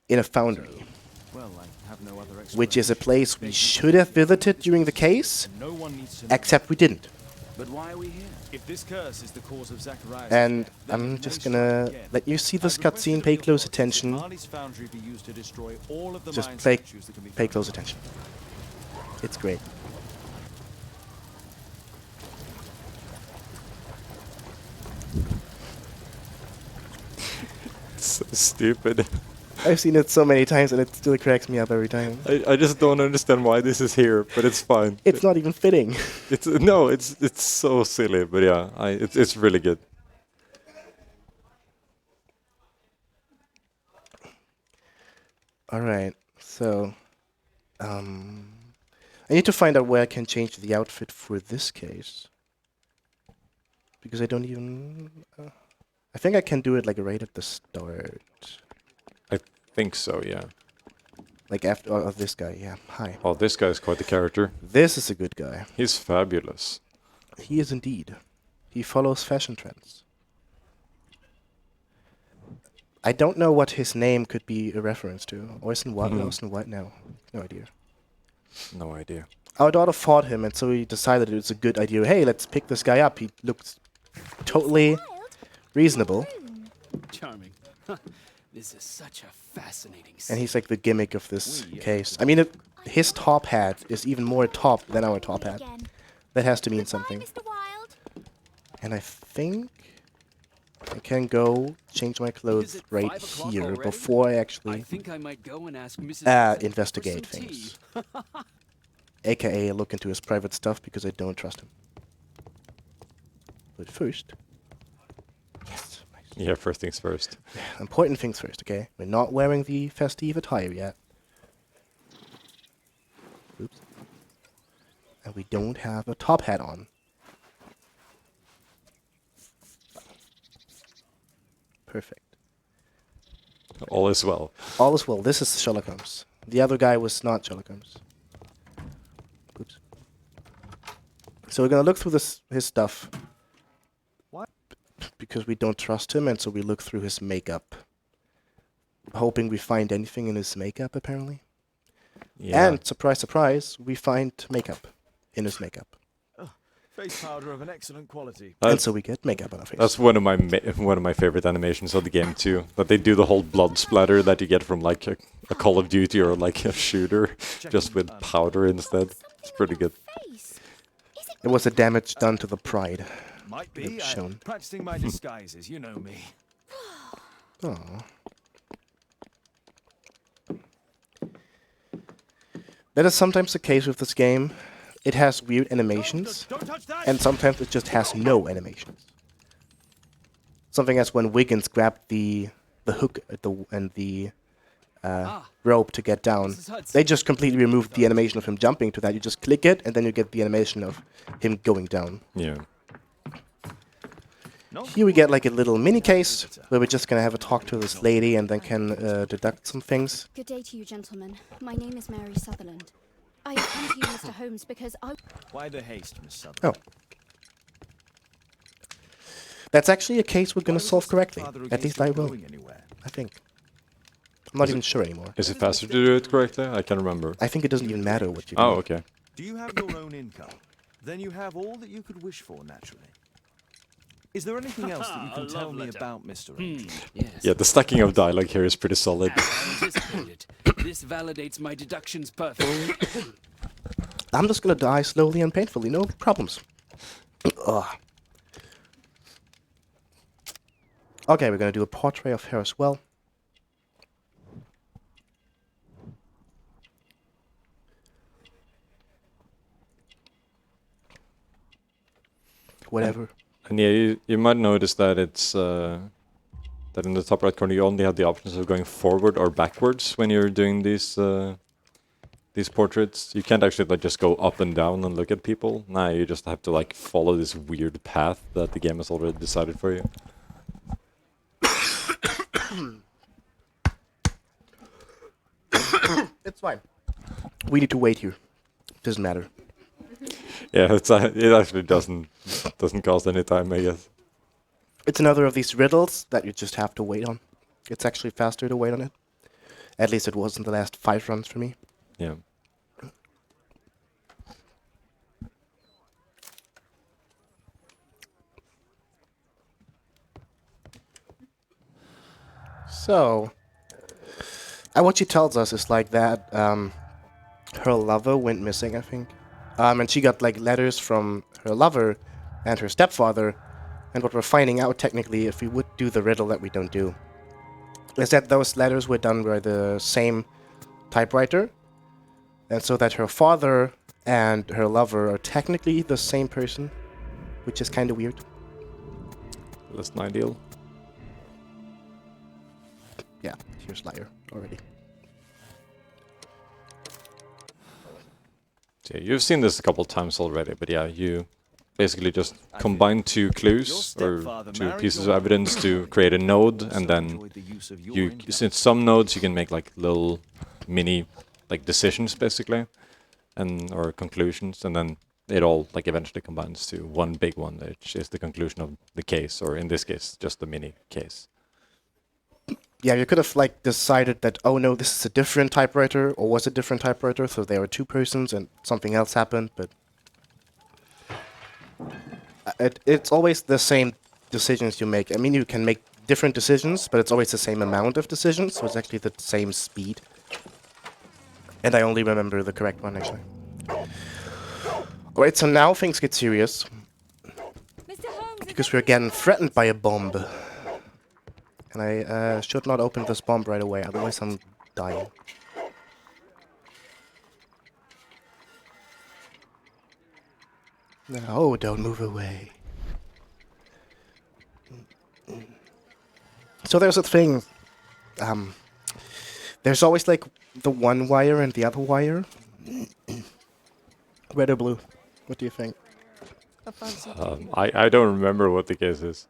In a foundry. Well, I have no other Which is a place we should have visited during the case, No one needs to know. except we didn't. But why are we here? If this curse is the cause of Zacharias' And death, then I'm it just may gonna strike again. let you see this I've requested cutscene, of pay your close lords that attention. Marley's foundry be used to destroy all of the Just Mayan pay statues that can be close found. attention. It's great. So stupid. I've seen it so many times and it still cracks me up every time. I just don't understand why this is here, but it's fine. It's not even fitting. It's so silly, but yeah, it's really good. Alright, so... I need to find out where I can change the outfit for this case. Because I don't even... I think I can do it like right at the start. I think so, yeah. Like after of this guy, yeah. Hi. Oh, this guy is quite the character. This is a good guy. He's fabulous. He is indeed. He follows fashion trends. I don't know what his name could be a reference to. Orson White? Orson White? No. No idea. No idea. Our daughter fought him, and so we decided it was a good idea. Hey, let's pick this guy up. He looks totally reasonable. Charming. This is such a fascinating And scene. he's like the gimmick of this case. I mean, his top hat is even more top than our top hat. Again. That has to mean Goodbye, something. Mr. Wild. And I think I can go change my clothes Is it right 5 o'clock here already? before I I actually think I might go and ask Mrs. investigate for some tea. things. AKA look into his private stuff because I don't trust him. But first... Yes, nice. Yeah, first things first. Important things first, okay? We're not wearing the festive attire yet. Oops. And we don't have a top hat on. Perfect. All is well. All is well. This is Sherlock Holmes. The other guy was not Sherlock Holmes. Oops. So we're gonna look through his stuff. What? Because we don't trust him, and so we look through his makeup. Hoping we find anything in his makeup, apparently. Yeah. And, surprise, surprise, we find makeup in his makeup. Face powder of an excellent quality. And so we get makeup on our face. That's one of my favorite animations of the game too. That they do the whole blood splatter that you get from like a Call of Duty or like a shooter, just with powder instead. It's pretty good. Face. Is it It was the damage done to the pride. Might Yep, be. shown. Practicing my disguises, you know me. Aww. That is sometimes the case with this game. It has weird animations, Don't touch that! and sometimes it just has no animations. Something as when Wiggins grabbed the hook at the rope to get down. Mrs. Hudson. They just completely removed the animation of him jumping to that. You just click it, and then you get the animation of him going down. Yeah. No? Here we get like a little mini case where we're just gonna have a talk to this lady and then can deduct some things. Good day to you, gentlemen. My name is Mary Sutherland. I have come to you, Mr. Holmes, because I... Why the haste, Miss Sutherland? Oh. That's actually a case we're Why gonna was solve your correctly. stepfather At against least you I will. going anywhere? I think. I'm not even sure anymore. Is it faster to do it correctly? I can't remember. I think it doesn't even matter what you do. Oh, okay. Do you have your own income? Then you have all that you could wish for, naturally. Is there anything else that you can tell me about Mr. Angel? Yes. Yeah, the stacking of dialogue here is pretty solid. As anticipated. This validates my deductions perfectly. I'm just gonna die slowly and painfully, no problems. Ugh. Okay, we're gonna do a portrait of her as well. Whatever. And yeah, you might notice that it's that in the top right corner you only have the options of going forward or backwards when you're doing these portraits. You can't actually like just go up and down and look at people. Nah, you just have to like follow this weird path that the game has already decided for you. It's fine. We need to wait here. Doesn't matter. Yeah, it actually doesn't cost any time, I guess. It's another of these riddles that you just have to wait on. It's actually faster to wait on it. At least it was in the last 5 runs for me. Yeah. So, what she tells us is like that her lover went missing, I think. And she got like letters from her lover and her stepfather. And what we're finding out technically, if we would do the riddle that we don't do, is that those letters were done by the same typewriter, and so that her father and her lover are technically the same person, which is kind of weird. Less than ideal. Yeah, here's liar already. So yeah, you've seen this a couple times already, but yeah, you basically just combine two clues or two pieces of evidence to create a node, and then you, since some nodes you can make like little mini like decisions basically, and or conclusions, and then it all like eventually combines to one big one, which is the conclusion of the case, or in this case, just the mini case. Yeah, you could have like decided that, oh no, this is a different typewriter, or was a different typewriter, so there were two persons and something else happened, but it's always the same decisions you make. I mean, you can make different decisions, but it's always the same amount of decisions, so it's actually the same speed. And I only remember the correct one, actually. Alright, so now things get serious. Mr. Holmes, Because we're getting threatened by a bomb. And I should not open this bomb right away, otherwise I'm dying. No, don't move away. So there's a thing. There's always like the one wire and the other wire. Red or blue? What do you think? I don't remember what the case is,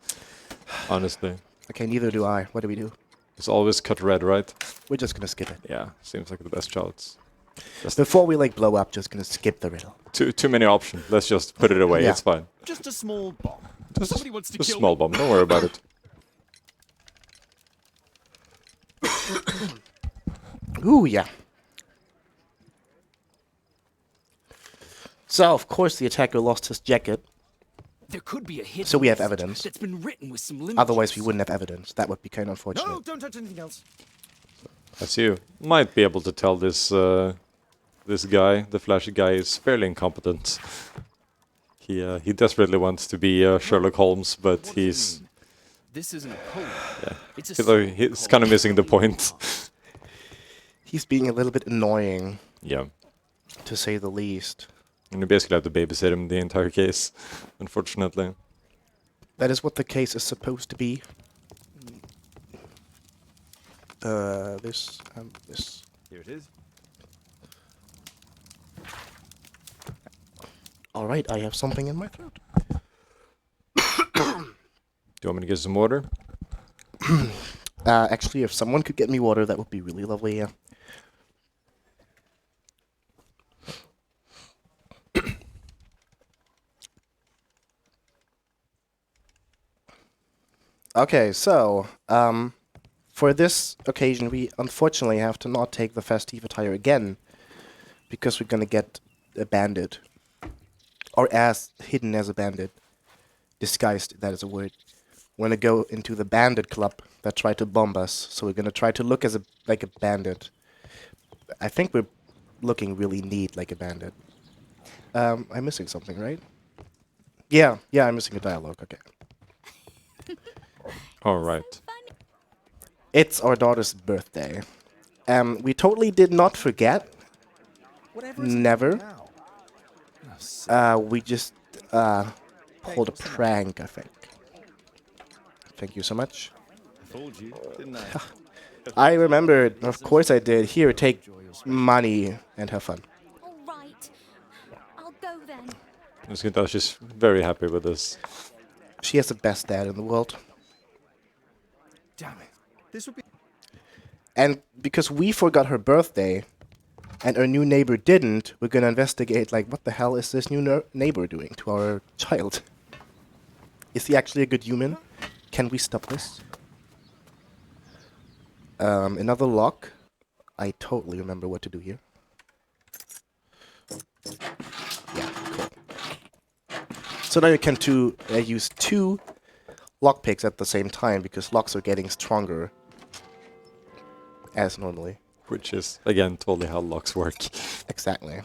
honestly. Okay, neither do I. What do we do? It's always cut red, right? We're just gonna skip it. Yeah, seems like the best shots. Before we like blow up, just gonna skip the riddle. Too many options. Let's just put it away. Yeah. It's fine. Just a small bomb. Just Somebody wants to a kill small me. bomb. Don't worry about it. Ooh, yeah. So, of course, the attacker lost his jacket. There could be a hidden So we have list evidence. that's been written with some lineages. Otherwise, we wouldn't have evidence. That would be kind of unfortunate. No, don't touch anything else. As you might be able to tell, this this guy, the flashy guy, is fairly incompetent. He desperately wants to be Sherlock Holmes, but he's This isn't a code. yeah, It's a he's kind of missing the point. He's being a little bit annoying, Yeah, to say the least. and you basically have to babysit him the entire case, unfortunately. That is what the case is supposed to be. This and this. Here it is. Alright, I have something in my throat. Do you want me to get some water? Actually, if someone could get me water, that would be really lovely, yeah. Okay, so, for this occasion, we unfortunately have to not take the festive attire again, because we're gonna get a bandit. Or as hidden as a bandit. Disguised, that is a word. We're gonna go into the bandit club that tried to bomb us, so we're gonna try to look as like a bandit. I think we're looking really neat like a bandit. I'm missing something, right? Yeah, I'm missing a dialogue, okay. All right. It's our daughter's birthday. We totally did not forget. Whatever is Never. now. Oh, We just pulled a prank, I think. Thank you so much. I told you, didn't I? I remembered, of course I did. Here, take money and have fun. all right. I'll go then. As you can tell, she's very happy with this. She has the best dad in the world. Damn it. This would be. And because we forgot her birthday, and our new neighbor didn't, we're gonna investigate, like, what the hell is this new neighbor doing to our child? Is he actually a good human? Can we stop this? Another lock. I totally remember what to do here. Yeah, cool. So now you can use two lockpicks at the same time, because locks are getting stronger. As normally. Which is, again, totally how locks work. Exactly.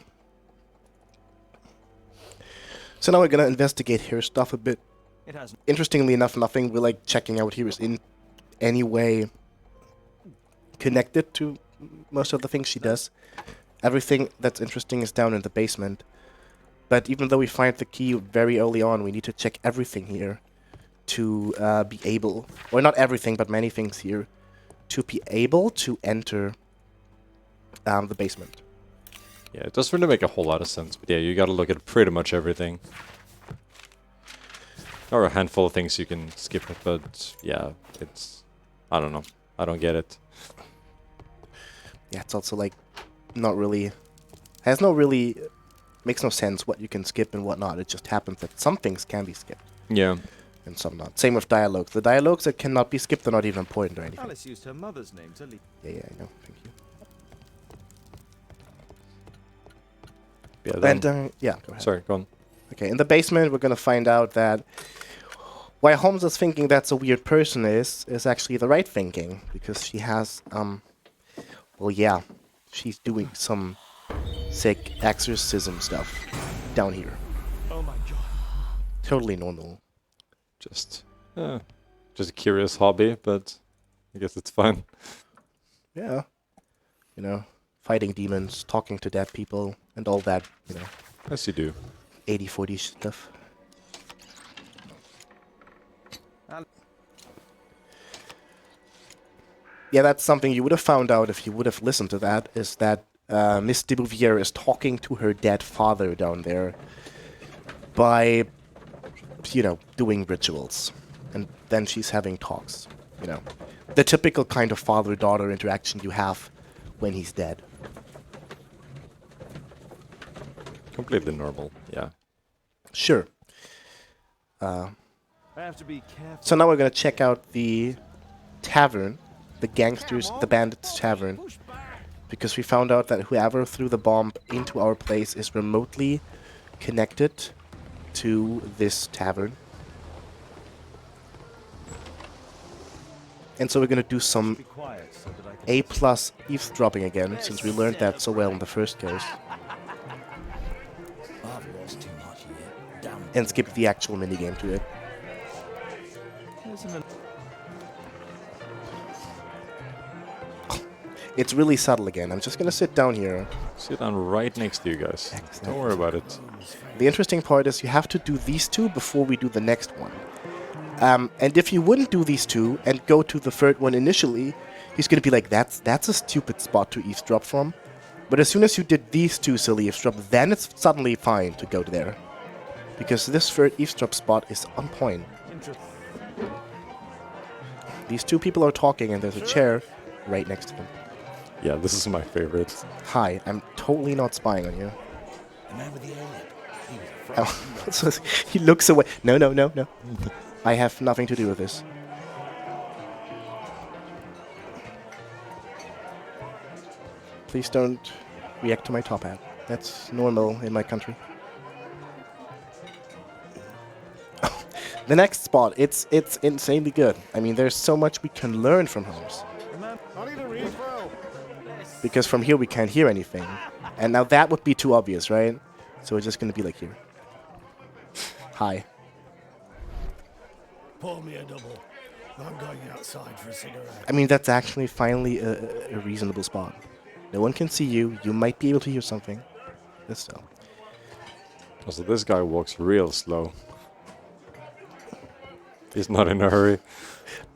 So now we're gonna investigate her stuff a bit. It has. Interestingly enough, nothing we're like checking out here is in any way connected to most of the things she does. Everything that's interesting is down in the basement. But even though we find the key very early on, we need to check everything here to be able, or not everything, but many things here, to be able to enter the basement. Yeah, it doesn't really make a whole lot of sense, but yeah, you gotta look at pretty much everything. There are a handful of things you can skip, but yeah, it's... I don't know. I don't get it. Yeah, it's also like not really... makes no sense what you can skip and what not. It just happens that some things can be skipped. Yeah. And some not. Same with dialogues. The dialogues that cannot be skipped are not even important or anything. Alice used her mother's name to leave. Yeah, I know. Thank you. Yeah, then, And, yeah, go ahead. sorry, go on. Okay, in the basement, we're gonna find out that why Holmes is thinking that's a weird person is actually the right thinking. Because she has, well, yeah, she's doing some sick exorcism stuff down here. Oh my god. Totally normal. Just a curious hobby, but I guess it's fine. Yeah. You know, fighting demons, talking to dead people, and all that, you know, As you do. 80-40 stuff. Yeah, that's something you would have found out if you would have listened to that, is that Miss de Bouvier is talking to her dead father down there by, you know, doing rituals. And then she's having talks, you know. The typical kind of father-daughter interaction you have when he's dead. Completely normal, yeah. Sure. I have to be careful. So now we're gonna check out the tavern, the gangsters, the bandits tavern, because we found out that whoever threw the bomb into our place is remotely connected to this tavern. And so we're gonna do some Be quiet so that I can A+ eavesdropping again, since we learned that so well in the first ghost, I've lost too much here. Damn. and skip the actual minigame to it. It's really subtle again. I'm just gonna sit down here. Sit down right next to you guys. Excellent. Don't worry about it. The interesting part is you have to do these two before we do the next one. And if you wouldn't do these two and go to the third one initially, he's gonna be like, that's a stupid spot to eavesdrop from. But as soon as you did these two silly eavesdrop, then it's suddenly fine to go there. Because this third eavesdrop spot is on point. These two people are talking and there's a chair right next to them. Yeah, this is my favorite. Hi, I'm totally not spying on you. The man with the alien. He was a Oh, so he looks away. No. I have nothing to do with this. Please don't react to my top hat. That's normal in my country. The next spot, it's insanely good. I mean, there's so much we can learn from Holmes. Because from here we can't hear anything. And now that would be too obvious, right? So we're just going to be like here. Hi. Pour me a double. I'm going outside for a cigarette. I mean, that's actually finally a reasonable spot. No one can see you. You might be able to hear something. But still. Also, this guy walks real slow. He's not in a hurry.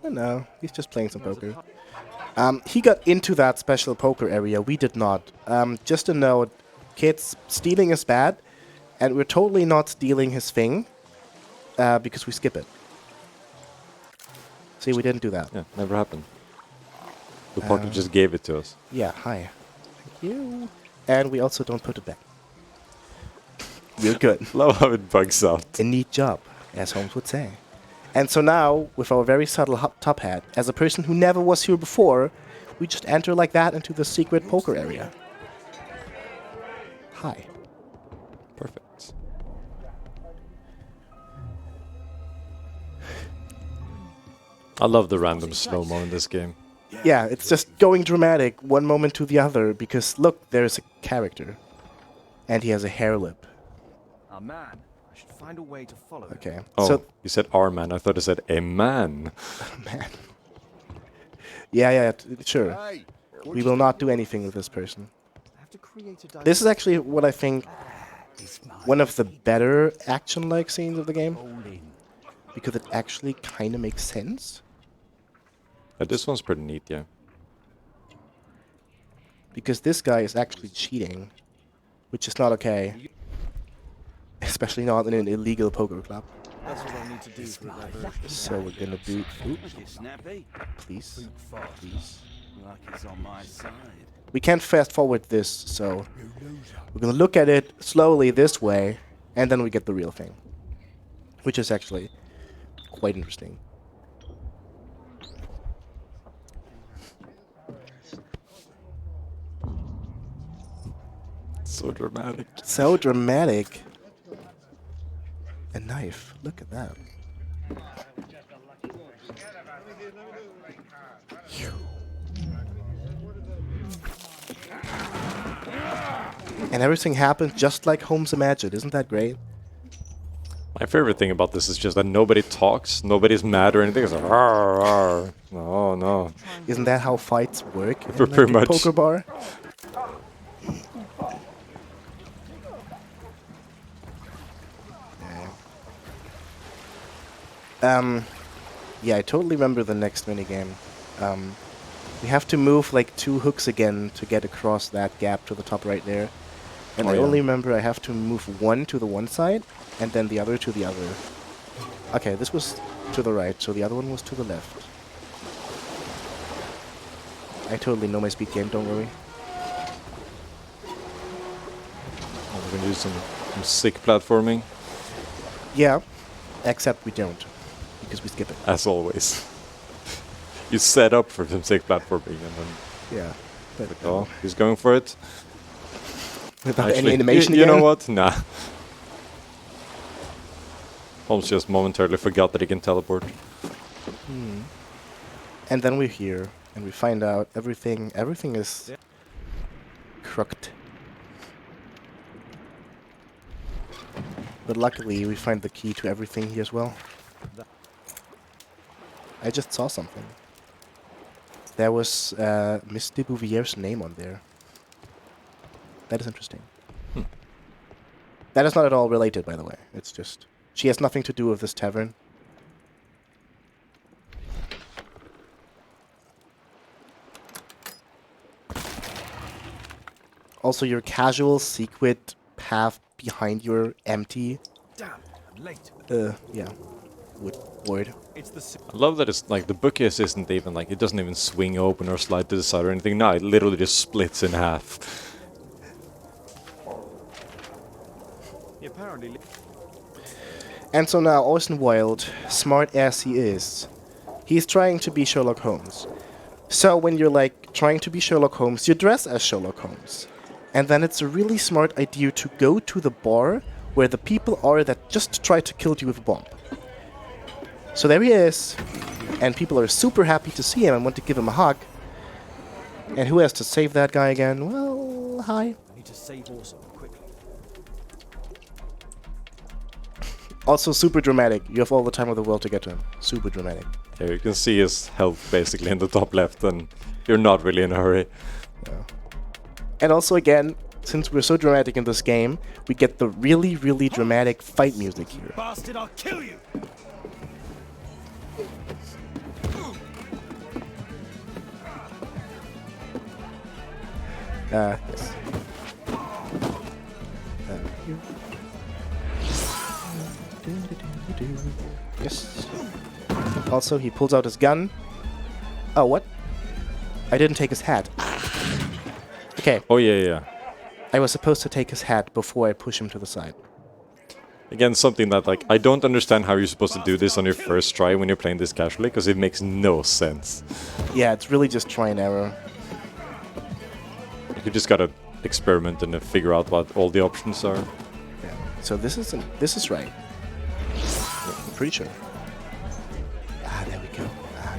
No, he's just playing some poker. He got into that special poker area. We did not. Just a note, kids, stealing is bad. And we're totally not stealing his thing. Because we skip it. See, we didn't do that. Yeah, never happened. The pocket just gave it to us. Yeah, hi. Thank you. And we also don't put it back. We're good. Love how it bugs out. A neat job, as Holmes would say. And so now, with our very subtle top hat, as a person who never was here before, we just enter like that into the secret poker area. Hi. Perfect. I love the random slow-mo in this game. Yeah, it's just going dramatic one moment to the other, because look, there's a character. And he has a hair lip. A man. I should find a way to follow him. Okay. Oh, So, you said our man. I thought it said a man. man. Yeah, sure. Hey, We will not do anything with this person. I have to create a This is actually what I think It's mine. one of the better action-like scenes of the game, Hold in. because it actually kind of makes sense. This one's pretty neat, yeah. Because this guy is actually cheating, which is not okay. Especially not in an illegal poker club. That's what I need to do for a diversion. So we're gonna do... Oop, Snappy. please. Fast. Please. Like it's on my side. We can't fast forward this, so... We're gonna look at it slowly this way, and then we get the real thing. Which is actually quite interesting. So dramatic. So dramatic. A knife. Look at that. And everything happens just like Holmes imagined. Isn't that great? My favorite thing about this is just that nobody talks, nobody's mad or anything. It's like, "Arr, arr." No, no. Isn't that how fights work in Pretty like, a much. poker bar? Yeah, I totally remember the next minigame. We have to move like 2 hooks again to get across that gap to the top right there. And Oh, I yeah. only remember I have to move one to the one side, and then the other to the other. Okay, this was to the right, so the other one was to the left. I totally know my speed game, don't worry. Oh, we're gonna do some sick platforming, Yeah, except we don't, because we skip it. as always. You set up for some sick platforming and then, Yeah. But oh, he's going for it. without Actually, any animation you know again? what? Nah. Holmes just momentarily forgot that he can teleport. And then we're here, and we find out everything is crooked. But luckily, we find the key to everything here as well. I just saw something. There was Miss de Bouvier's name on there. That is interesting. That is not at all related, by the way. It's just... She has nothing to do with this tavern. Also, your casual secret path behind your empty... Damn, I'm late. yeah. Word. It's the I love that it's like the bookcase isn't even like, it doesn't even swing open or slide to the side or anything. No, it literally just splits in half. apparently. And so now, Orson Wilde, smart as he is, he's trying to be Sherlock Holmes. So when you're like trying to be Sherlock Holmes, you dress as Sherlock Holmes. And then it's a really smart idea to go to the bar where the people are that just tried to kill you with a bomb. So there he is, and people are super happy to see him and want to give him a hug. And who has to save that guy again? Well, hi. I need to save Orson quickly. Also super dramatic. You have all the time of the world to get to him. Super dramatic. Here you can see his health basically in the top left, and you're not really in a hurry. And also again, since we're so dramatic in this game, we get the really, really dramatic fight music here. Bastard, I'll kill you! Yes. Yes. Also, he pulls out his gun. Oh, what? I didn't take his hat. Okay, Oh yeah, yeah. I was supposed to take his hat before I push him to the side. Again, something that like I don't understand how you're supposed to do this on your first try when you're playing this casually, because it makes no sense. Yeah, it's really just try and error. You just gotta experiment and figure out what all the options are. Yeah. So this is right. I'm pretty sure. Ah, there we go.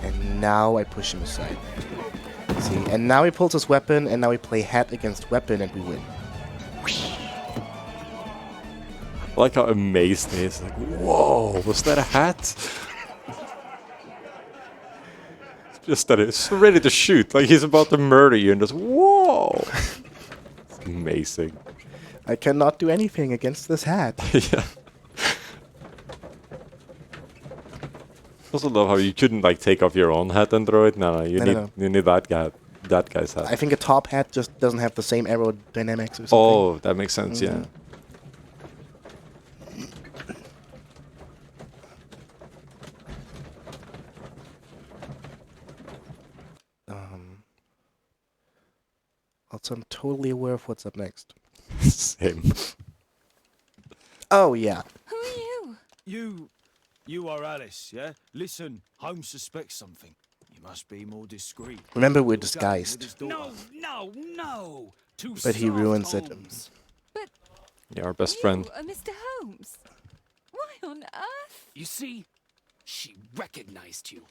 And now I push him aside. See, and now he pulls his weapon, and now we play hat against weapon, and we win. I like how amazed he is. Like, whoa, was that a hat? Just that it's ready to shoot, like he's about to murder you, and just whoa! It's amazing. I cannot do anything against this hat. Yeah. Also love how you couldn't like take off your own hat and throw it. No, you need that guy's hat. I think a top hat just doesn't have the same aerodynamics or something. Oh, that makes sense. Yeah. Also, I'm totally aware of what's up next. Same. Oh yeah. Who are you? You are Alice, yeah? Listen, Holmes suspects something. You must be more discreet. Remember, we're What's going with disguised. his daughter? No! Too But he soft, ruins it. Holmes. Yeah, our best friend. Mr. Holmes. Why on earth? You see, she recognized you.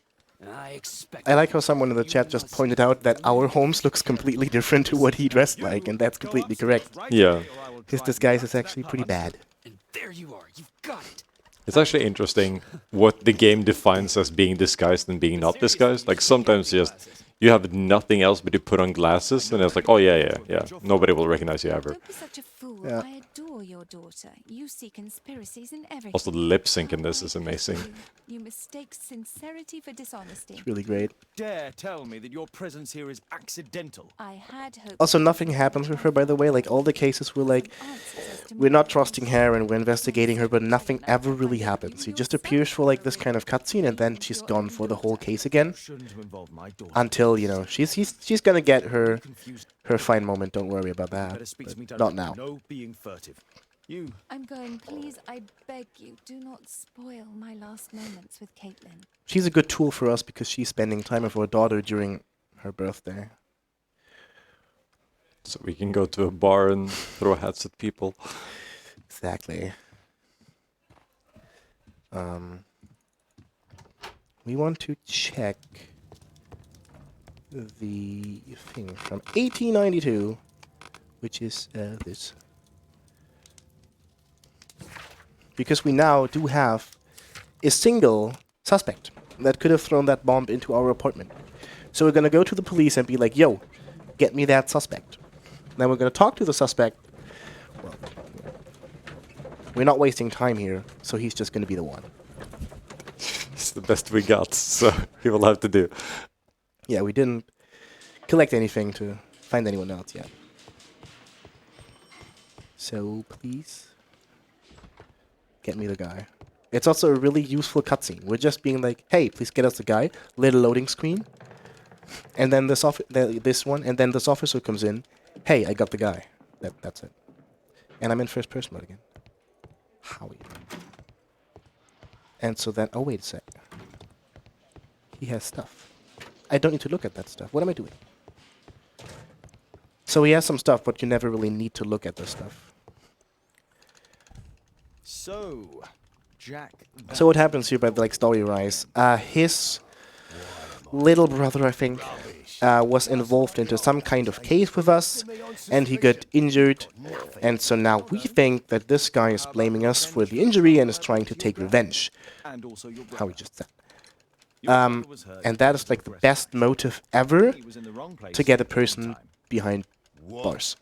I expect. I like how someone in the chat just pointed out that our Holmes looks completely different to what he dressed like, and that's completely correct. Yeah. His disguise is actually pretty bad. And there you are. You've got it. It's actually interesting what the game defines as being disguised and being not disguised. Like sometimes just you have nothing else but you put on glasses and it's like, oh yeah. Nobody will recognize you ever. Don't be such a fool. Yeah. I adore your daughter. You see conspiracies in everything. Also, the lip sync in this is amazing. You mistake sincerity for dishonesty. It's really great. Dare tell me that your presence here is accidental. I had hoped. Also, nothing happens with her, by the way. Like, all the cases were like, we're not trusting her and we're investigating her, but nothing ever really happens. She just appears for like this kind of cutscene and then she's gone for the whole case again. Shouldn't have involved my daughter. Until, you know, she's gonna get her fine moment, don't worry about that. Better speak to me But not now. No being furtive. You. I'm going. Please, I beg you, do not spoil my last moments with Caitlin. She's a good tool for us because she's spending time with her daughter during her birthday. So we can go to a bar and throw hats at people. Exactly. We want to check the thing from 1892, which is this. Because we now do have a single suspect that could have thrown that bomb into our apartment. So we're gonna go to the police and be like, yo, get me that suspect. Then we're gonna talk to the suspect. Well, we're not wasting time here, so he's just gonna be the one. It's the best we got, so he will have to do. Yeah, we didn't collect anything to find anyone else yet. So please get me the guy. It's also a really useful cutscene. We're just being like, hey, please get us the guy. Little loading screen. And then this one, and then this officer comes in. Hey, I got the guy. That's it. And I'm in first person mode again. Howie. And so then, oh wait a sec. He has stuff. I don't need to look at that stuff. What am I doing? So he has some stuff, but you never really need to look at this stuff. So, Jack. So what happens here by the like story rise? His little brother, I think, was involved into some kind of case with us, and he got injured, and so now we think that this guy is blaming us for the injury and is trying to take revenge. And also your How we just said. Your brother was hurt. And that is like the best motive ever He was in the wrong place to get a at the wrong person time. behind What? bars.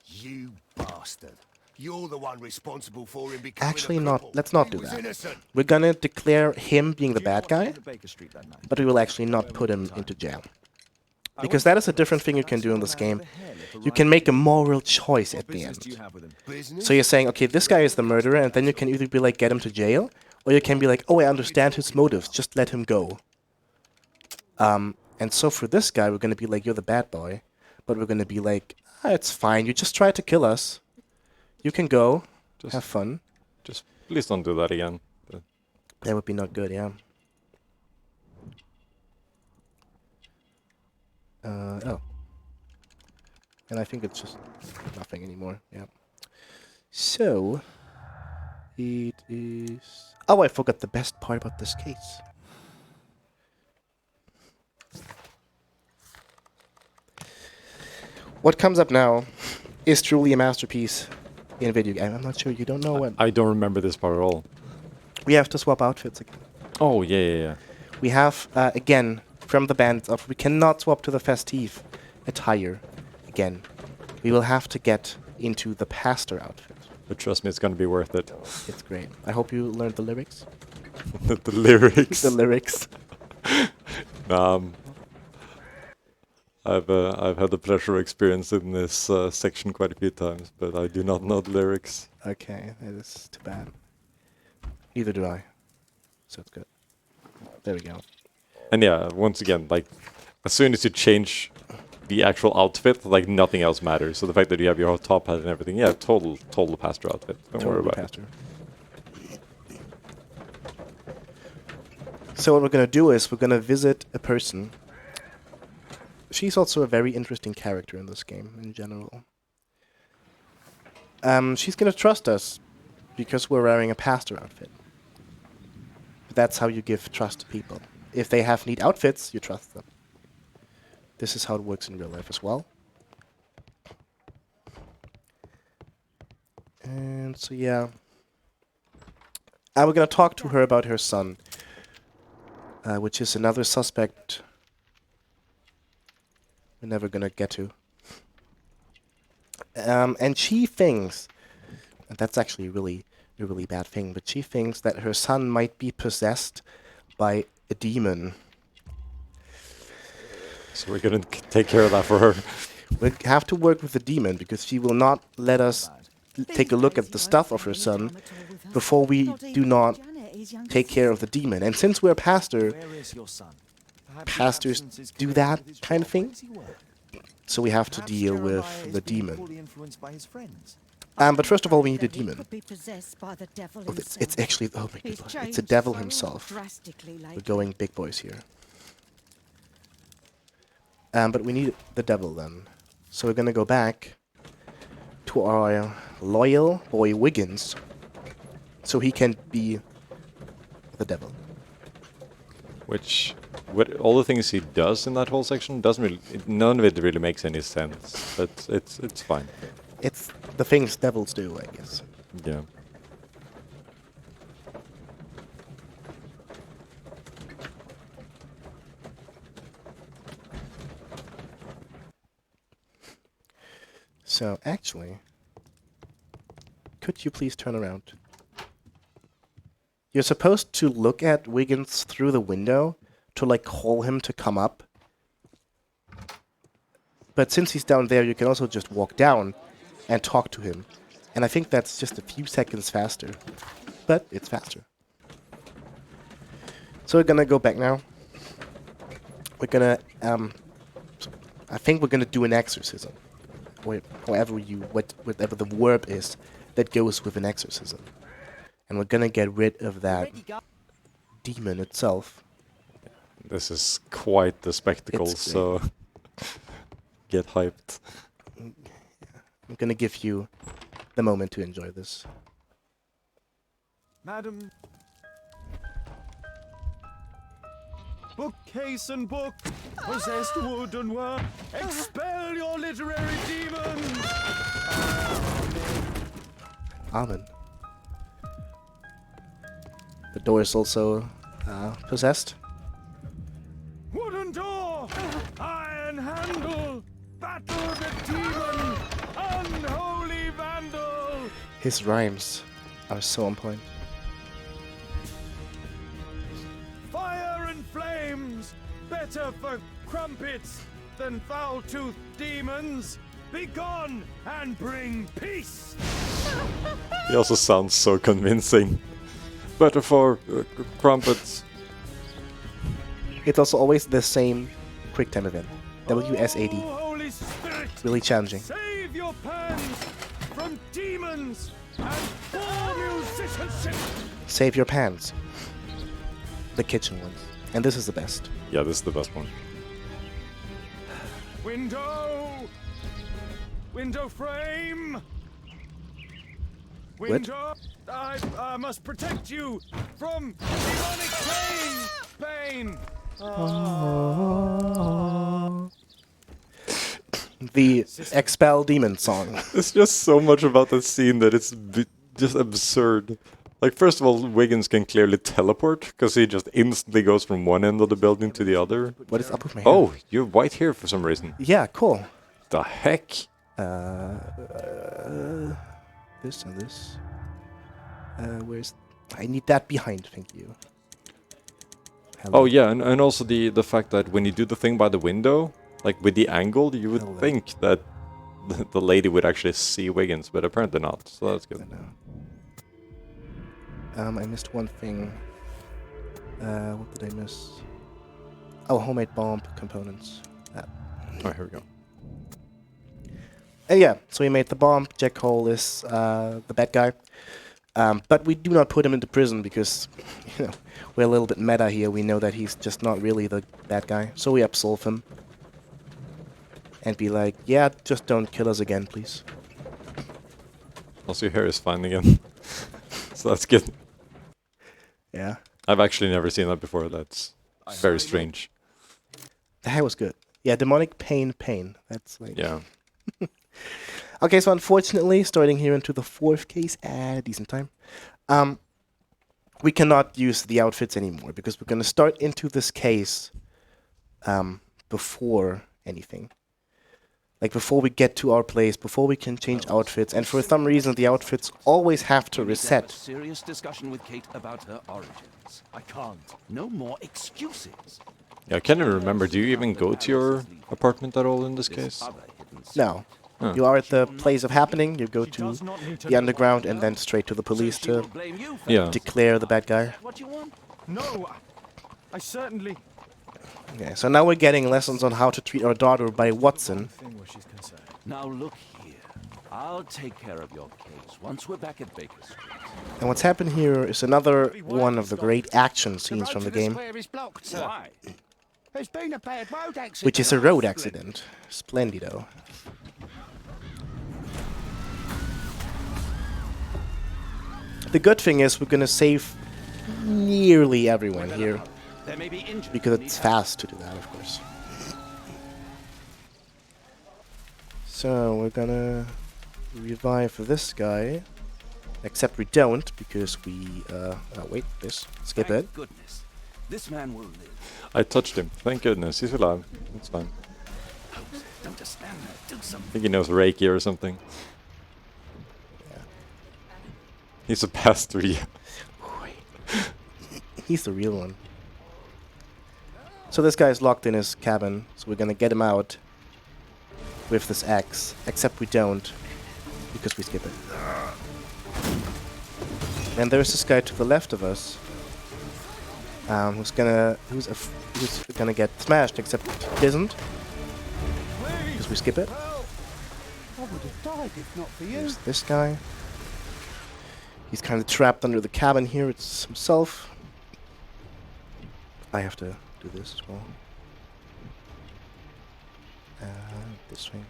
You bastard. You're the one responsible for him becoming Actually a not, cripple. let's not He do was that. innocent. We're gonna declare him being the Do you know bad what guy, happened at Baker Street that night? but we will actually not put him into jail. Because that is a different thing you can do in this game. You can make a moral choice What at the business end. do you have with him? Business? So you're saying, okay, this guy is the murderer, and then you can either be like, get him to jail, or you can be like, oh, I understand his motives, just let him go. And so for this guy, we're gonna be like, you're the bad boy, but we're gonna be like, it's fine, you just tried to kill us. You can go, have fun. Just please don't do that again. That would be not good, yeah. Oh. And I think it's just nothing anymore, yeah. So, it is... Oh, I forgot the best part about this case. What comes up now is truly a masterpiece in video game. I'm not sure, you don't know what... I don't remember this part at all. We have to swap outfits again. Oh, yeah. We have, again, from the bandits outfit. We cannot swap to the festive attire again. We will have to get into the pastor outfit. But trust me, it's gonna be worth it. It's great. I hope you learned the lyrics. The lyrics. The lyrics. I've had the pleasure of experiencing this section quite a few times, but I do not know the lyrics. Okay, that is too bad. Neither do I. So it's good. There we go. And yeah, once again, like, as soon as you change the actual outfit, like, nothing else matters. So the fact that you have your top hat and everything, yeah, total pastor outfit. Don't worry about it. So what we're going to do is we're going to visit a person. She's also a very interesting character in this game in general. She's going to trust us because we're wearing a pastor outfit. That's how you give trust to people. If they have neat outfits, you trust them. This is how it works in real life as well. And so yeah. And we're going to talk to her about her son. Which is another suspect we're never gonna get to. And she thinks, and that's actually a really bad thing, but she thinks that her son might be possessed by a demon. So we're gonna take care of that for her. We have to work with the demon because she will not let us take a look at the stuff of her son before we do not take care of the demon. And since we're a pastor, pastors do that kind of thing. So we have to deal with the demon. But first of all, we need a demon. Oh, it's actually, oh my god, it's the devil himself. We're going big boys here. But we need the devil then. So we're gonna go back to our loyal boy Wiggins, so he can be the devil. Which, all the things he does in that whole section doesn't really, none of it really makes any sense. But it's fine. It's the things devils do, I guess. Yeah. So actually, could you please turn around? You're supposed to look at Wiggins through the window to like call him to come up. But since he's down there, you can also just walk down and talk to him. And I think that's just a few seconds faster. But it's faster. So we're gonna go back now. We're gonna, I think we're gonna do an exorcism. Or whatever the verb is that goes with an exorcism. And we're gonna get rid of that demon itself. This is quite the spectacle, so get hyped. I'm gonna give you the moment to enjoy this. Madam. Bookcase and book, possessed wood and work, expel your literary demons! Amen. The door is also possessed. Wooden door, iron handle, battle the demon, unholy vandal! His rhymes are so on point. Fire and flames, better for crumpets than foul-toothed demons. Be gone and bring peace! He also sounds so convincing. Better for crumpets. It's also always the same quick time event. WSAD. Holy Spirit, really challenging. save your pans from demons and poor musicianship! Save your pans. The kitchen ones. And this is the best. Yeah, this is the best one. Window! Window frame! What? Window! I must protect you from demonic pain! The Expel Demon song. It's just so much about that scene that it's just absurd. Like, first of all, Wiggins can clearly teleport, because he just instantly goes from one end of the building to the other. What is up with my hair? Oh, you're white here for some reason. Yeah, cool. The heck? This and this. Where's... I need that behind, thank you. Hello. Oh yeah, and also the fact that when you do the thing by the window, like with the angle, you would Hello. think that the lady would actually see Wiggins, but apparently not, so that's good. I missed one thing. What did I miss? Oh, homemade bomb components. Oh, here we go. And yeah, so we made the bomb. Jack Hole is the bad guy. But we do not put him into prison because, you know, we're a little bit meta here. We know that he's just not really the bad guy. So we absolve him. And be like, yeah, just don't kill us again, please. Also, your hair is fine again. So that's good. Yeah. I've actually never seen that before. That's very strange. The hair was good. Yeah, demonic pain. That's like... Yeah. Okay, so unfortunately, starting here into the fourth case at a decent time, we cannot use the outfits anymore because we're going to start into this case before anything. Like before we get to our place, before we can change outfits, and for some reason the outfits always have to reset. Serious discussion with Kate about her origins. I can't. No more excuses. Yeah, I can't even remember. Do you even go to your apartment at all in this case? No. Huh. You are at the place of happening, you go to the underground and then straight to the police to declare the bad guy. What you want? No, I certainly... Okay, so now we're getting lessons on how to treat our daughter by Watson. Now look here. I'll take care of your case once we're back at Baker Street. And what's happened here is another one of the great action scenes from the game, Why? There's been a bad road accident. which is a road accident. Splendido. The good thing is we're gonna save nearly everyone here, There may be injuries because it's fast to do that, of course. So we're gonna revive this guy, except we don't because we wait, this skip it. Thank goodness. This man will live. I touched him. Thank goodness. He's alive. It's fine. Don't just stand there. Do I something. think he knows Reiki or something. Yeah. He's a pastor, yeah. He's the real one. So this guy's locked in his cabin, so we're gonna get him out with this axe, except we don't, because we skip it. And there's this guy to the left of us, who's gonna get smashed, except he isn't, because we skip it. I would have died if not for you. There's this guy. He's kind of trapped under the cabin here. It's himself. I have to do this as well. This way.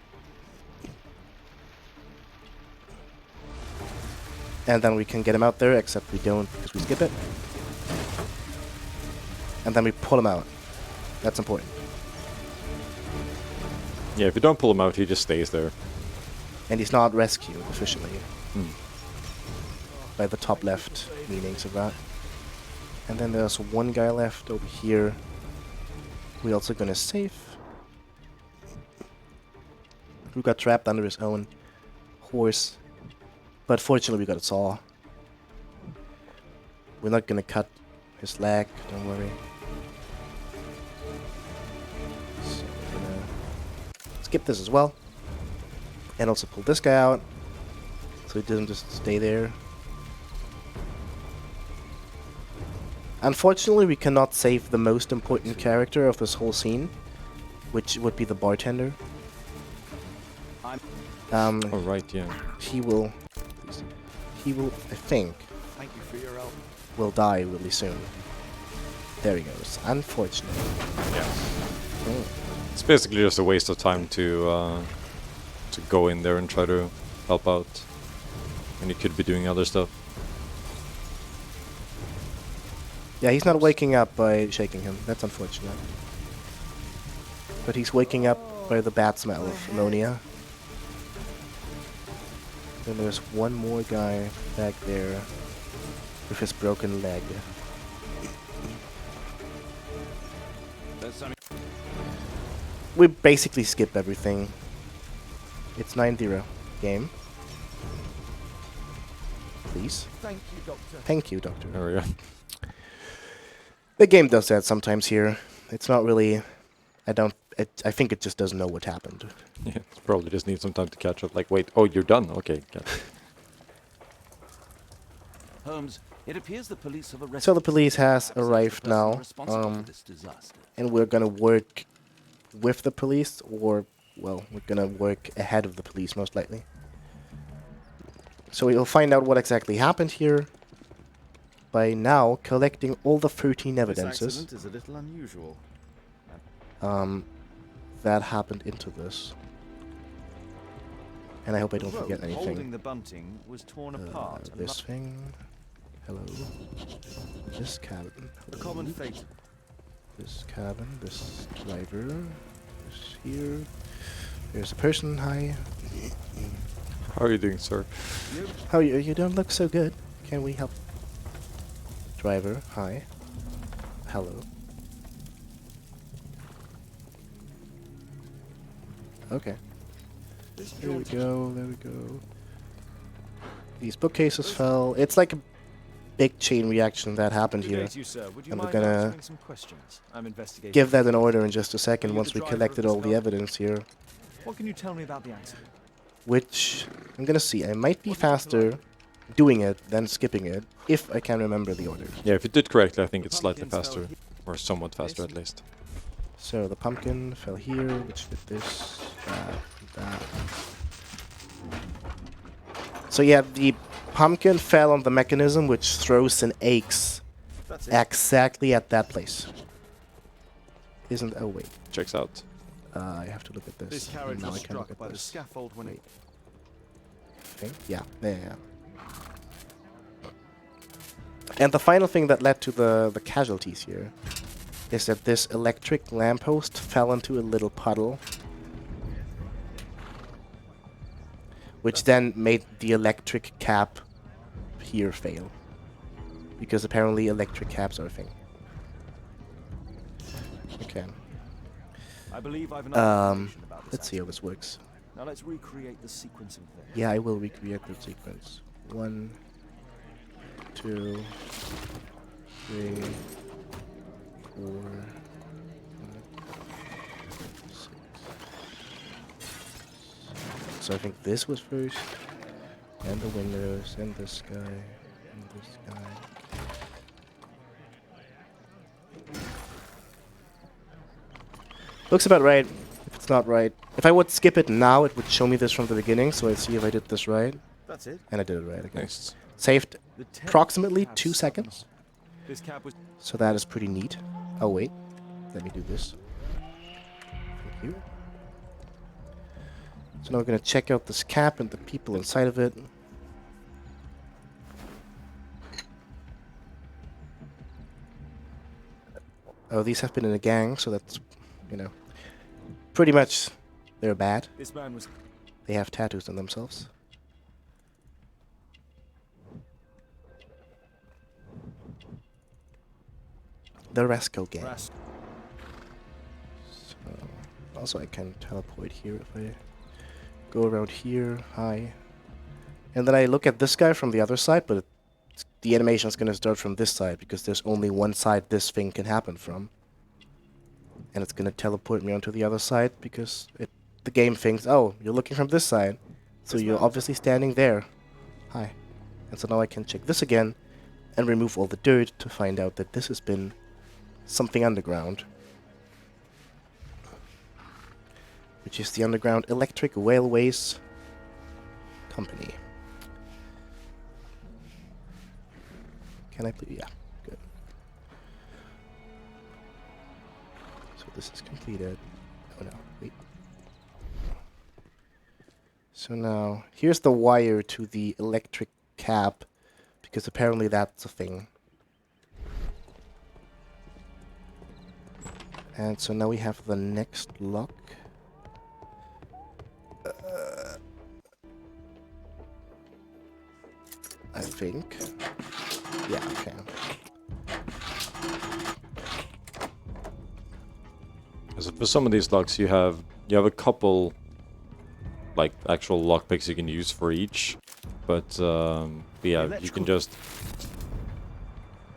And then we can get him out there, except we don't because we skip it. And then we pull him out. That's important. Yeah, if you don't pull him out, he just stays there. And he's not rescued officially. Hmm. By the top left meanings of that. And then there's one guy left over here. We're also gonna save. Who got trapped under his own horse. But fortunately we got a saw. We're not gonna cut his leg, don't worry. So we're gonna skip this as well. And also pull this guy out. So he doesn't just stay there. Unfortunately, we cannot save the most important character of this whole scene, which would be the bartender. Oh, right, yeah. He will, I think, Thank you for your help. will die really soon. There he goes. Unfortunate. Yeah. Oh. It's basically just a waste of time to go in there and try to help out when you could be doing other stuff. Yeah, he's not waking up by shaking him. That's unfortunate. But he's waking up by the bad smell of ammonia. Then there's one more guy back there. with his broken leg. We basically skip everything. It's 9-0. Game. Please. Thank you, Doctor. Thank you, Doctor. There we go. The game does that sometimes here. It's not really... I think it just doesn't know what happened. Yeah, it probably just needs some time to catch up. Like, wait, oh, you're done? Okay, got it. Holmes, it appears the police have arrested. So the police has arrived the person now, responsible for this disaster. and we're gonna work with the police, or, well, we're gonna work ahead of the police, most likely. So we'll find out what exactly happened here by now collecting all the 13 evidences. This accident is a little unusual. That happened into this. And I hope I don't forget Holding anything. the bunting was torn apart. and This thing. Hello. This cabin. a common fate. This cabin. This driver. This here. There's a person. Hi. How are you doing, sir? How you? You don't look so good. Can we help? Driver. Hi. Hello. Okay. There we go, there we go. These bookcases fell. It's like a big chain reaction that happened here. And we're gonna give that an order in just a second once we collected all the evidence here. What can you tell me about the accident? Which, I'm gonna see. I might be faster doing it than skipping it, if I can remember the order. Yeah, if you did correctly, I think it's slightly faster. Or somewhat faster, at least. So the pumpkin fell here, which did this, that. So yeah, the pumpkin fell on the mechanism, which throws an axe exactly at that place. Isn't? Oh wait, Checks out. I have to look at this. This carriage Now was I can look struck at by the this. scaffold when it... Thing? Yeah, yeah. And the final thing that led to the casualties here is that this electric lamppost fell into a little puddle, which then made the electric cap here fail, because apparently electric caps are a thing. Okay. I believe I've enough information about this Let's see how this works. Now let's recreate the sequence of events. Yeah, I will recreate the sequence. 1, 2, 3, 4, 6. So I think this was first, and the windows, and this guy, and this guy. Looks about right. If it's not right, if I would skip it now, it would show me this from the beginning, so I'd see if I did this right. That's it. And I did it right again. Nice. Saved The approximately 2 seconds. This cap was... So that is pretty neat. Oh wait, let me do this. Thank you. So now we're gonna check out this cap and the people inside of it. Oh, these have been in a gang, so that's, you know, pretty much they're bad. This man was... They have tattoos on themselves. The Rascal gang. So, also I can teleport here if I go around here. Hi. And then I look at this guy from the other side, but the animation is going to start from this side because there's only one side this thing can happen from. And it's going to teleport me onto the other side because the game thinks, oh, you're looking from this side. So you're obviously standing there. Hi. And so now I can check this again and remove all the dirt to find out that this has been something underground. Which is the Underground Electric Railways Company. Can I please? Yeah, good. So this is completed. Oh no, wait. So now, here's the wire to the electric cap, because apparently that's a thing. And so now we have the next lock. I think. Yeah, okay. So for some of these locks, you have a couple, like actual lockpicks you can use for each, but yeah, you can just,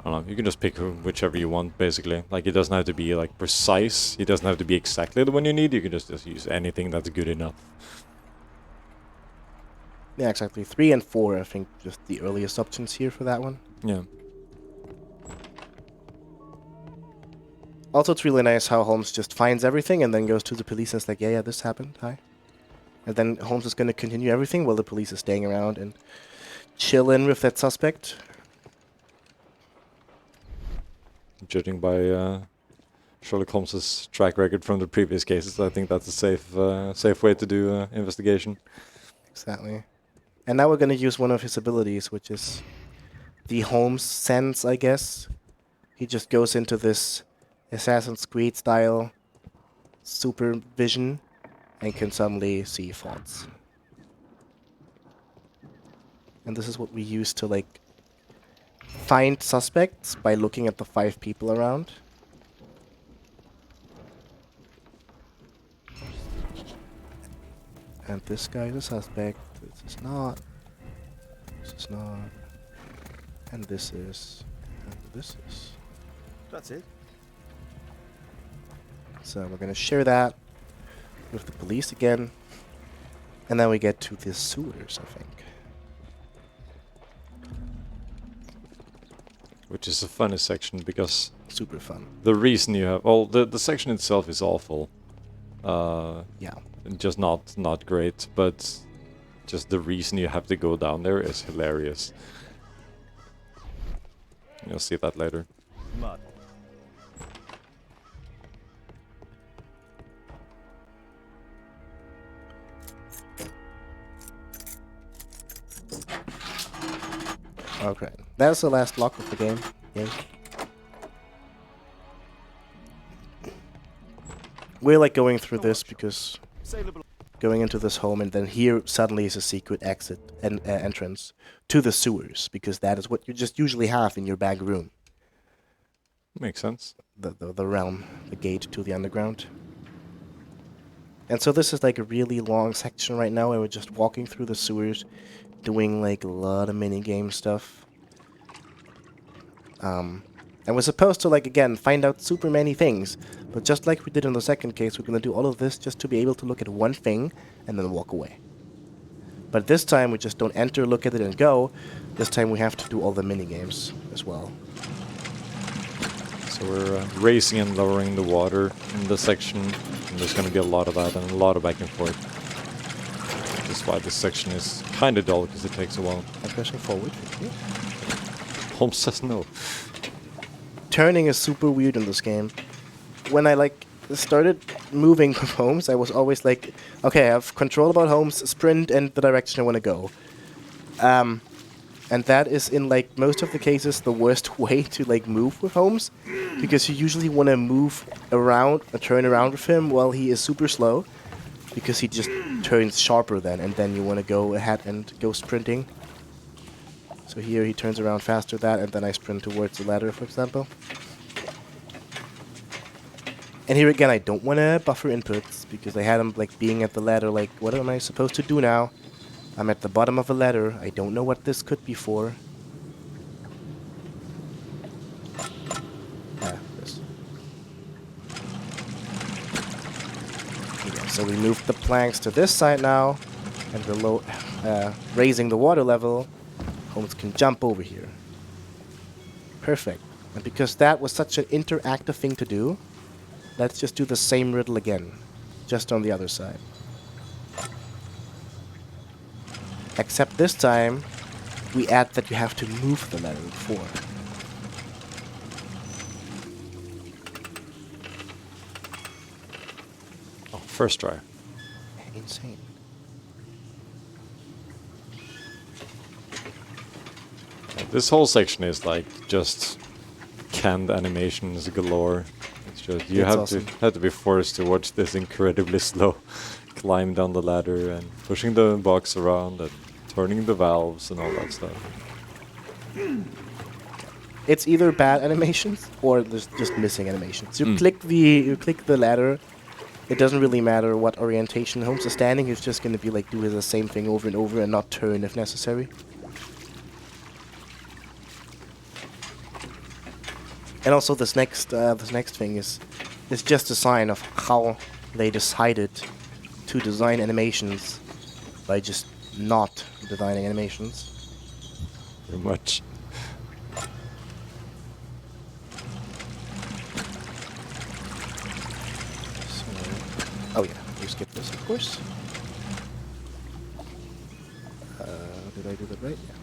I don't know, you can just pick whichever you want basically. Like it doesn't have to be like precise. It doesn't have to be exactly the one you need. You can just use anything that's good enough. Yeah, exactly. 3 and 4, I think, just the earliest options here for that one. Yeah. Also, it's really nice how Holmes just finds everything and then goes to the police and is like, yeah, this happened, hi. And then Holmes is going to continue everything while the police is staying around and chilling with that suspect. Judging by Sherlock Holmes's track record from the previous cases, I think that's a safe way to do investigation. Exactly. And now we're going to use one of his abilities, which is the Holmes sense, I guess. He just goes into this Assassin's Creed style supervision and can suddenly see thoughts. And this is what we use to, like, find suspects by looking at the 5 people around. And this guy is a suspect. This is not. This is not. And this is. And this is. That's it. So we're going to share that with the police again. And then we get to the sewers, I think. Which is a funny section because super fun. The reason you have, well, the section itself is awful. Yeah. Just not great, but just the reason you have to go down there is hilarious. You'll see that later. Mud. Okay, that's the last lock of the game. Yay. We're like going through this because going into this home and then here suddenly is a secret exit and entrance to the sewers because that is what you just usually have in your back room. Makes sense. The realm, the gate to the underground. And so this is like a really long section right now where we're just walking through the sewers, doing like a lot of mini-game stuff. And we're supposed to, like, again, find out super many things. But just like we did in the second case, we're going to do all of this just to be able to look at one thing and then walk away. But this time we just don't enter, look at it, and go. This time we have to do all the mini-games as well. So we're raising and lowering the water in this section. And there's going to be a lot of that and a lot of back and forth. That's why this section is kind of dull, because it takes a while. I'm pressing forward. Holmes says no. Turning is super weird in this game. When I, like, started moving with Holmes, I was always like, okay, I have control about Holmes, sprint, and the direction I want to go. And that is, in, like, most of the cases, the worst way to, like, move with Holmes. Because you usually want to move around, or turn around with him while he is super slow. Because he just turns sharper then, and then you want to go ahead and go sprinting. So here he turns around faster and then I sprint towards the ladder, for example. And here again, I don't want to buffer inputs, because I had him, like, being at the ladder, like, what am I supposed to do now? I'm at the bottom of a ladder. I don't know what this could be for. This. Yeah, so we moved the planks to this side now, and we're raising the water level. Holmes can jump over here. Perfect. And because that was such an interactive thing to do, let's just do the same riddle again, just on the other side. Except this time, we add that you have to move the ladder before. Oh, first try. Insane. This whole section is like just canned animations galore. It's just you have to be forced to watch this incredibly slow climb down the ladder and pushing the box around and turning the valves and all that stuff. It's either bad animations or there's just missing animations. You click the ladder. It doesn't really matter what orientation Holmes is standing. He's just going to be like doing the same thing over and over and not turn if necessary. And also this next thing is just a sign of how they decided to design animations by just not designing animations. Pretty much. Oh yeah, we skipped this, of course. Did I do that right? Yeah.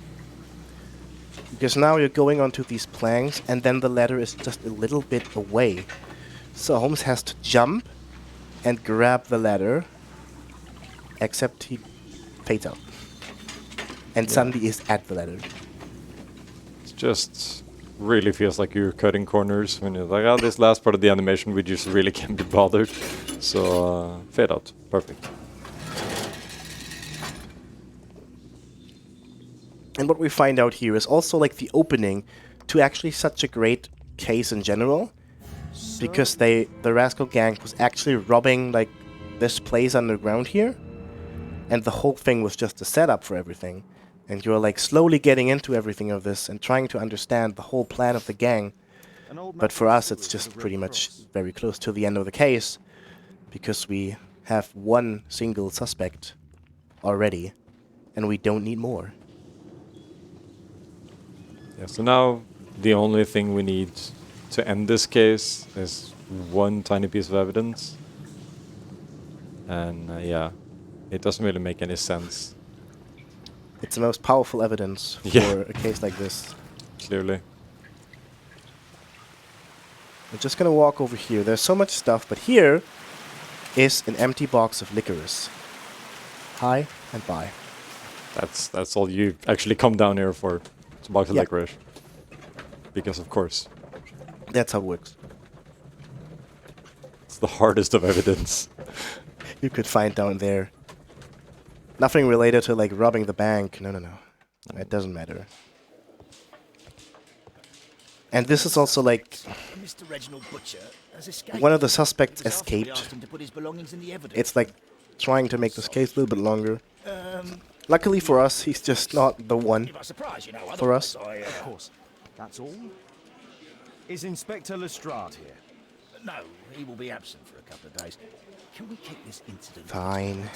Because now you're going onto these planks, and then the ladder is just a little bit away. So Holmes has to jump and grab the ladder, except he fades out. And suddenly is at the ladder. It just really feels like you're cutting corners when you're like, oh, this last part of the animation we just really can't be bothered. So, fade out. Perfect. And what we find out here is also like the opening to actually such a great case in general. Because the Rascal Gang was actually robbing like this place underground here. And the whole thing was just a setup for everything. And you're like slowly getting into everything of this and trying to understand the whole plan of the gang. But for us it's just pretty much very close to the end of the case. Because we have one single suspect already. And we don't need more. Yeah, so now the only thing we need to end this case is one tiny piece of evidence. And yeah, it doesn't really make any sense. It's the most powerful evidence for a case like this. Clearly. I'm just gonna walk over here. There's so much stuff, but here is an empty box of licorice. Hi and bye. That's all you actually come down here for. It's a box of licorice. Because of course. That's how it works. It's the hardest of evidence. You could find down there. Nothing related to like robbing the bank. No. It doesn't matter. And this is also like Mr. Reginald Butcher has escaped. one of the suspects escaped. Him to put his belongings in the evidence. It's like trying to make this case a little bit longer. Luckily for us, he's just not the one for us. Of course. That's all? Is Inspector Lestrade here? No, he will be absent for a couple of days. Can we keep this incident? Fine.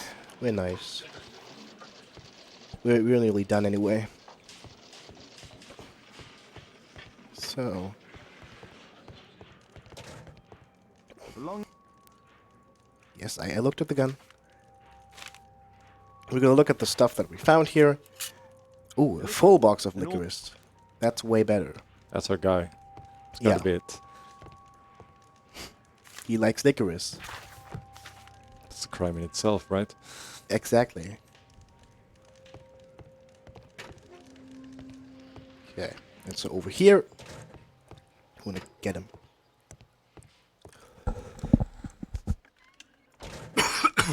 We're nice. We're nearly done anyway. So. Yes, I looked at the gun. We're gonna look at the stuff that we found here. Ooh, a full box of licorice. That's way better. That's our guy. It's gotta be it. He likes licorice. It's a crime in itself, right? Exactly. Okay, and so over here, I want to get him. Good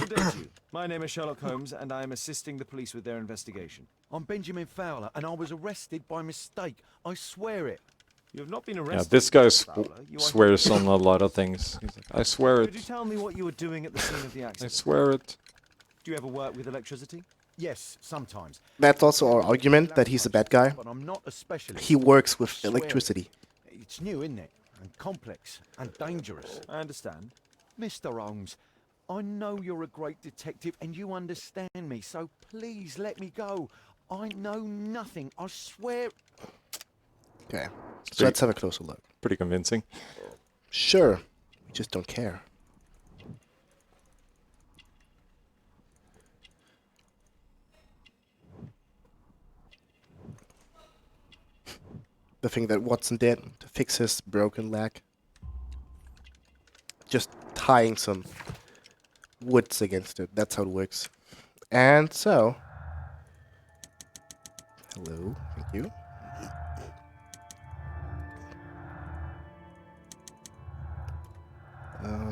day to you. My name is Sherlock Holmes, and I am assisting the police with their investigation. I'm Benjamin Fowler, and I was arrested by mistake. I swear it. You have not been Yeah, arrested. this guy Fowler. You are swears on a lot of things. He's like, I swear Could you it. tell me what you were doing at the scene of the I accident? swear it. Do you ever work with electricity? Yes, sometimes. That's also our argument that he's a bad guy. But I'm not a specialist. He works with Swear it. electricity. It's new, isn't it? And complex and dangerous. I understand. Mr. Holmes, I know you're a great detective and you understand me, so please let me go. I know nothing, I swear. Okay, so let's have a closer look. Pretty convincing. Sure, we just don't care. The thing that Watson did to fix his broken leg. Just tying some woods against it. That's how it works. And so... Hello, thank you.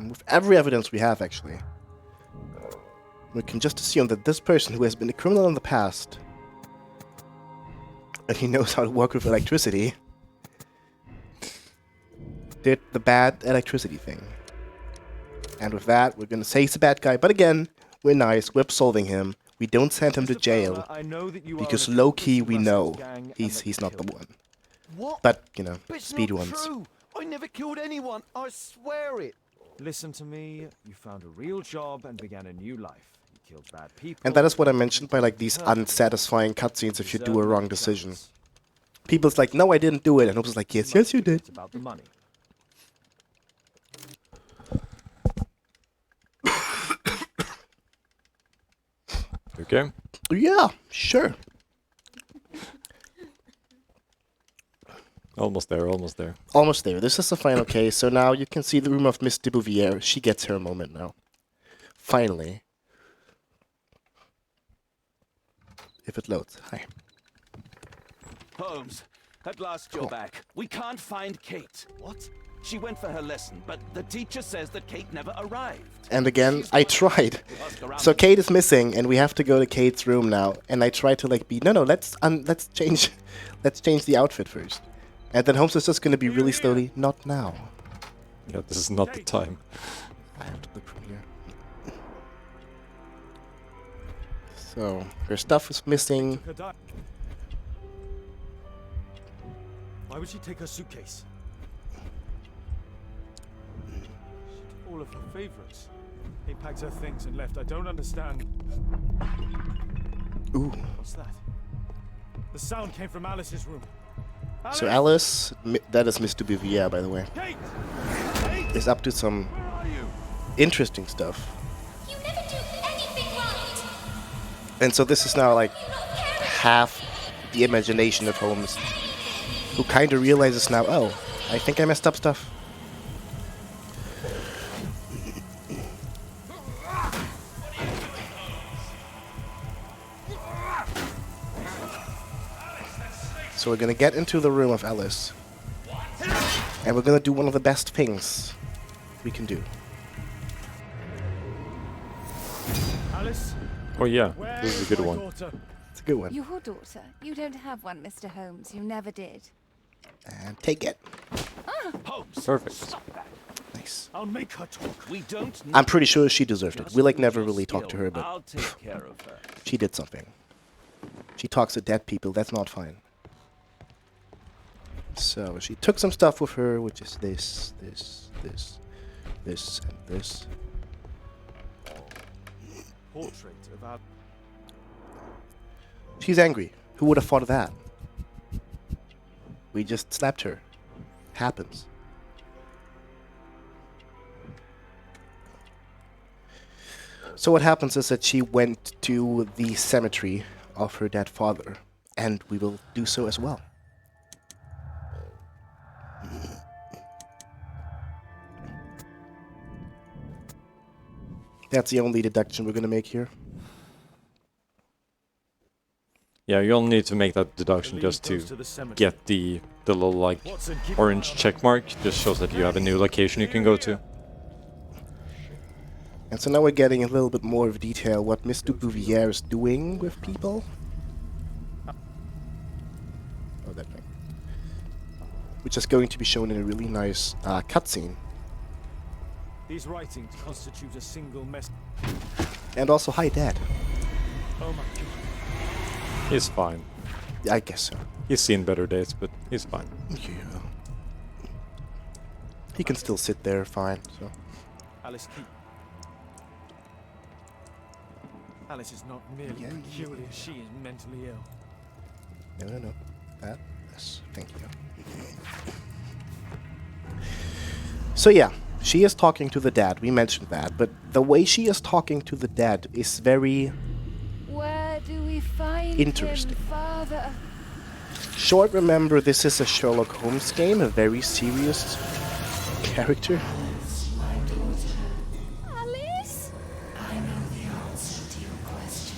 With every evidence we have, actually, we can just assume that this person who has been a criminal in the past, and he knows how to work with electricity, did the bad electricity thing. And with that, we're gonna say he's a bad guy. But again, we're nice. We're absolving him. We don't send him to Mr. jail Fowler, I know that you are because an low-key accomplice we in know Russell's gang and he's that not the killed. one. What? But, you know, But it's speed not ones. true. I never killed anyone. I swear it. Listen to me. You found a real job and began a new life. You killed bad people. And that is what I mentioned by like these unsatisfying cutscenes if you do a wrong decision. People's like, no, I didn't do it. And Hope's like, yes, yes, you did. It's about the money. Okay. Yeah, sure. Almost there, almost there. Almost there. This is the final case. So now you can see the room of Miss de Bouvier. She gets her moment now. Finally. If it loads. Hi. Holmes, at last you're back. We can't find Kate. What? She went for her lesson, but the teacher says that Kate never arrived. And again, I tried. So Kate is missing, and we have to go to Kate's room now. And I tried to like be no, let's change the outfit first. And then Holmes is just gonna be really slowly. Not now. Yeah, this is not the time. I have to look from here. So her stuff is missing. Why would she take her suitcase? She took all of her favorites. They packed her things and left. I don't understand. Ooh. What's that? The sound came from Alice's room. So Alice, that is Miss de Bouvier, by the way, is up to some interesting stuff. You never do anything right. And so this is now like half the imagination of Holmes, who kind of realizes now, oh, I think I messed up stuff. So we're gonna get into the room of Alice, and we're gonna do one of the best things we can do. Alice? Oh yeah, this is a good one. It's a good one. Your daughter? You don't have one, Mr. Holmes. You never did. And take it. Holmes, Perfect. stop that. Nice. I'll make her talk. We don't need I'm pretty sure she deserved it. We like never really skill. talked to her, but I'll take care of her. she did something. She talks to dead people. That's not fine. So she took some stuff with her, which is this, and this. Portrait of Alice. She's angry. Who would have thought of that? We just slapped her. Happens. So what happens is that she went to the cemetery of her dead father, and we will do so as well. That's the only deduction we're gonna make here. Yeah, you only need to make that deduction just to get the little like orange check mark. Just shows that you have a new location you can go to. And so now we're getting a little bit more of detail what Miss de Bouvier is doing with people. Oh, that thing. Which is going to be shown in a really nice cutscene. These writings constitute a single mess. And also, hi, Dad. Oh my god. He's fine. I guess so. He's seen better days, but he's fine. Yeah. He can still sit there fine, so. Alice, keep. Alice is not merely peculiar, she is mentally ill. No. That. Yes, thank you. So yeah, she is talking to the dad. We mentioned that, but the way she is talking to the dad is very Where do we find interesting. him, Father? Short, remember, this is a Sherlock Holmes game, a very serious character. Alice? I know the answer to your question.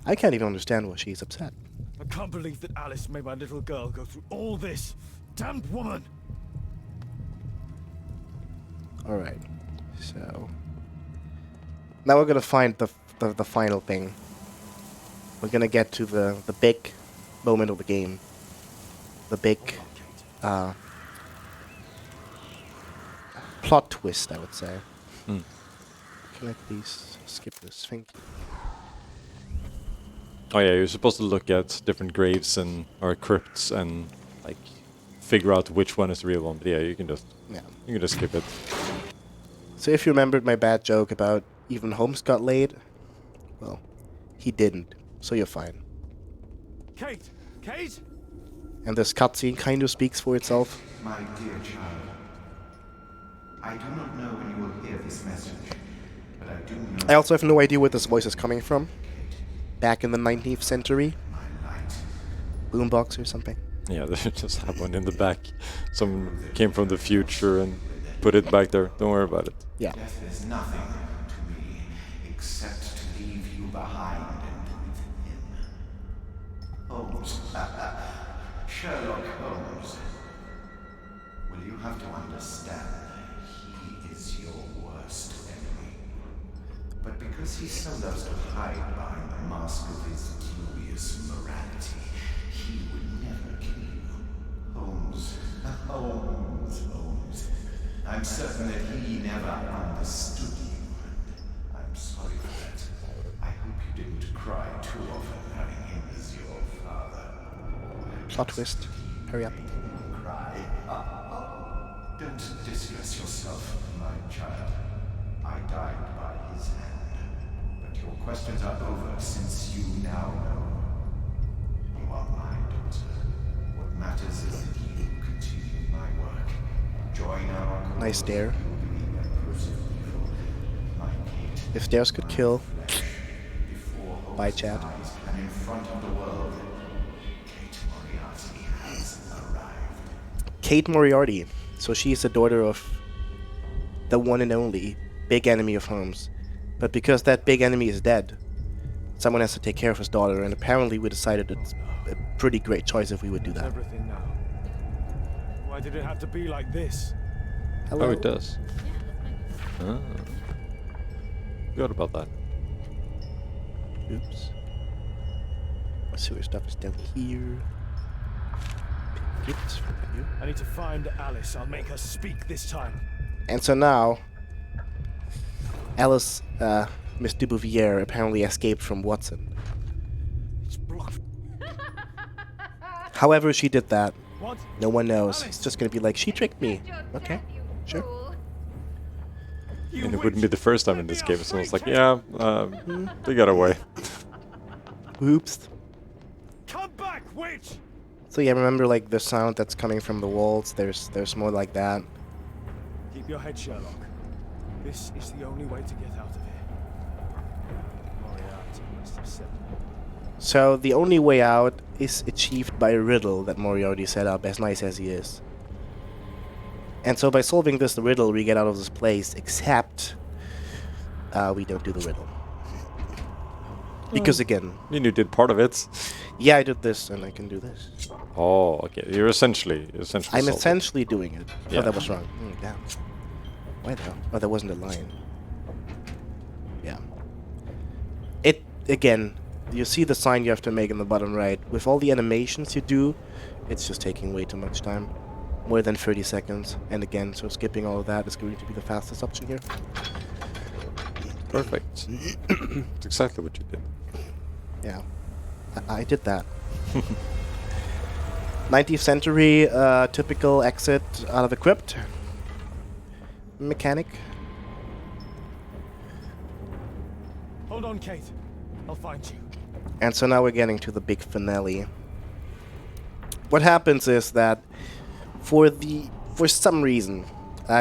I can't even understand why she's upset. I can't believe that Alice made my little girl go through all this. Damned woman! Alright, so... Now we're gonna find the final thing. we're gonna get to the big moment of the game. The big plot twist, I would say. Hmm. Can I please skip this? Thank you. Oh yeah, you're supposed to look at different graves and or crypts and like figure out which one is the real one. But yeah, you can just skip it. So if you remembered my bad joke about even Holmes got laid, well, he didn't. So you're fine. Kate! Kate! And this cutscene kind of speaks for itself. My dear child, I do not know when you will hear this message, but I do know... I also have no idea where this voice is coming from. Back in the 19th century? Boombox or something? Yeah, they just have one in the back. Someone came from the future and put it back there. Don't worry about it. Yeah. Death is nothing to me, except to leave you behind and with him. Holmes. Sherlock Holmes. Will you have to understand, he is your worst enemy. But because he so loves to hide behind the mask of his dubious morality, he would never kill you. Holmes. Holmes. I'm certain that he never understood you, and I'm sorry for that. I hope you didn't cry too often having him as your father. Plot twist. Hurry up. Cry. Don't distress yourself, my child. I died by his hand. But your questions are over since you now know. You are my daughter. What matters is that you continue my work. Join our cause. Nice dare. If stairs could kill. Bye, chat. And in front of the world, Kate Moriarty has arrived. Kate Moriarty. So she is the daughter of the one and only big enemy of Holmes. But because that big enemy is dead, someone has to take care of his daughter, and apparently we decided it's a pretty great choice if we would do that. Everything now. Why did it have to be like this? Hello? Oh, it does. Ah. Forgot about that. Oops. Sewer stuff is down here. Pick it from you. I need to find Alice. I'll make her speak this time. And so now, Alice, Miss Dubouvier, apparently escaped from Watson. It's blocked. However she did that, What? no one knows. It's just gonna be like, she tricked me. Okay, sure. And it wouldn't be the first time in this game. Someone's like, yeah, they got away. Oops. Come back, witch! So yeah, remember like the sound that's coming from the walls? There's more like that. Keep your head, Sherlock. This is the only way to get out of here. Moriarty must have said. So the only way out is achieved by a riddle that Moriarty set up, as nice as he is. And so by solving this riddle, we get out of this place, except we don't do the riddle. Because again... You did part of it. Yeah, I did this, and I can do this. Oh, okay. You're essentially I'm solved essentially doing it. Yeah. Oh, that was wrong. Damn. Why the hell? Oh, that wasn't a line. Yeah. It, again, you see the sign you have to make in the bottom right. With all the animations you do, it's just taking way too much time. More than 30 seconds. And again, so skipping all of that is going to be the fastest option here. Perfect. It's exactly what you did. Yeah. I did that. 19th century, typical exit out of a crypt. Mechanic. Hold on, Kate. I'll find you. And so now we're getting to the big finale. What happens is that for some reason,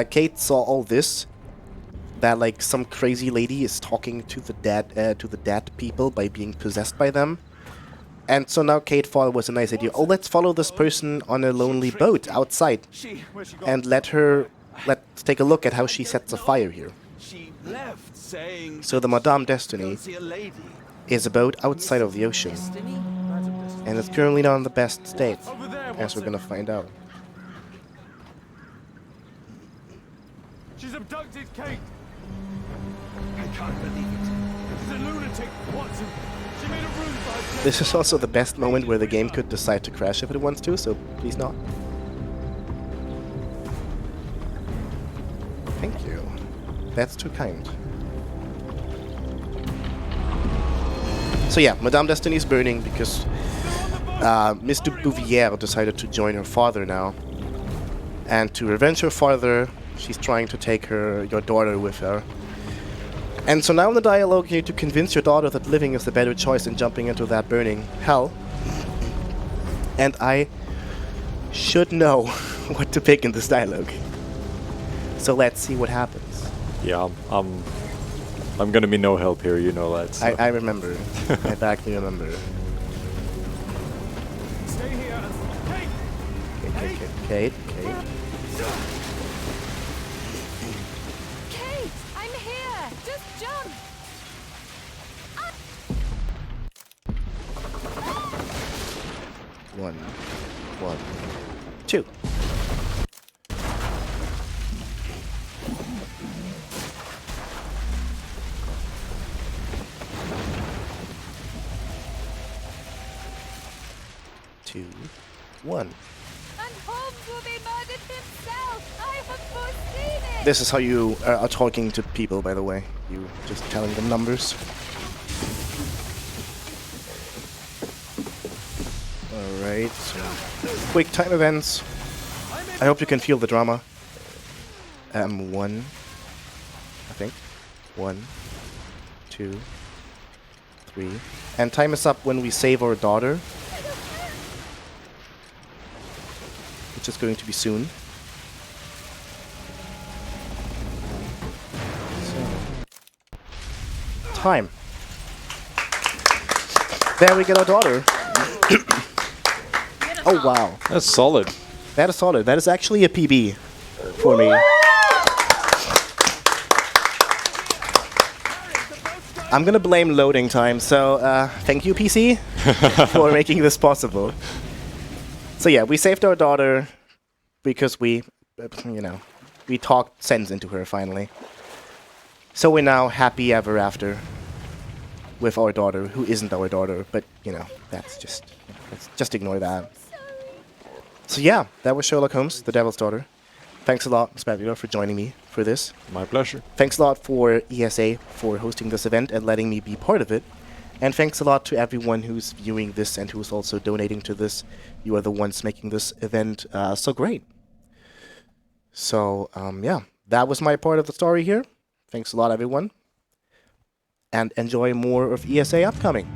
Kate saw all this, that like some crazy lady is talking to the dead people by being possessed by them. And so now Kate thought it was a nice idea. Oh, let's follow this person on a lonely boat outside. And let's take a look at how she sets a fire here. She left saying So the Madame Destiny see a lady. is a boat outside of the ocean. And it's currently not in the best state, as we're gonna find out. She's abducted Kate. I can't believe it. She's a lunatic, Watson. This is also the best moment where the game could decide to crash if it wants to, so please not. Thank you. That's too kind. So yeah, Madame Destiny is burning because Miss de Bouvier decided to join her father now. And to revenge her father, she's trying to take your daughter with her. And so now in the dialogue you need to convince your daughter that living is the better choice than jumping into that burning hell. And I should know what to pick in this dialogue. So let's see what happens. Yeah, I'm gonna be no help here, you know that. So. I remember. I backly remember. Stay here. Kate. Kate, I'm here. Just jump. One, two. Two, one. And Holmes will be murdered himself. I have foreseen it. This is how you are talking to people, by the way. You just telling them numbers. Alright, so quick time events. I hope you can feel the drama. One, I think. 1, 2, 3. And time is up when we save our daughter. Which is going to be soon. So, time. There we get our daughter. Oh wow. That's solid. That is solid. That is actually a PB for me. I'm gonna blame loading time, so thank you PC for making this possible. So yeah, we saved our daughter because we talked sense into her finally. So we're now happy ever after with our daughter, who isn't our daughter, but that's let's just ignore that. So yeah, that was Sherlock Holmes, The Devil's Daughter. Thanks a lot, Spatula, for joining me for this. My pleasure. Thanks a lot for ESA for hosting this event and letting me be part of it. And thanks a lot to everyone who's viewing this and who's also donating to this. You are the ones making this event so great. So, yeah, that was my part of the story here. Thanks a lot, everyone. And enjoy more of ESA upcoming.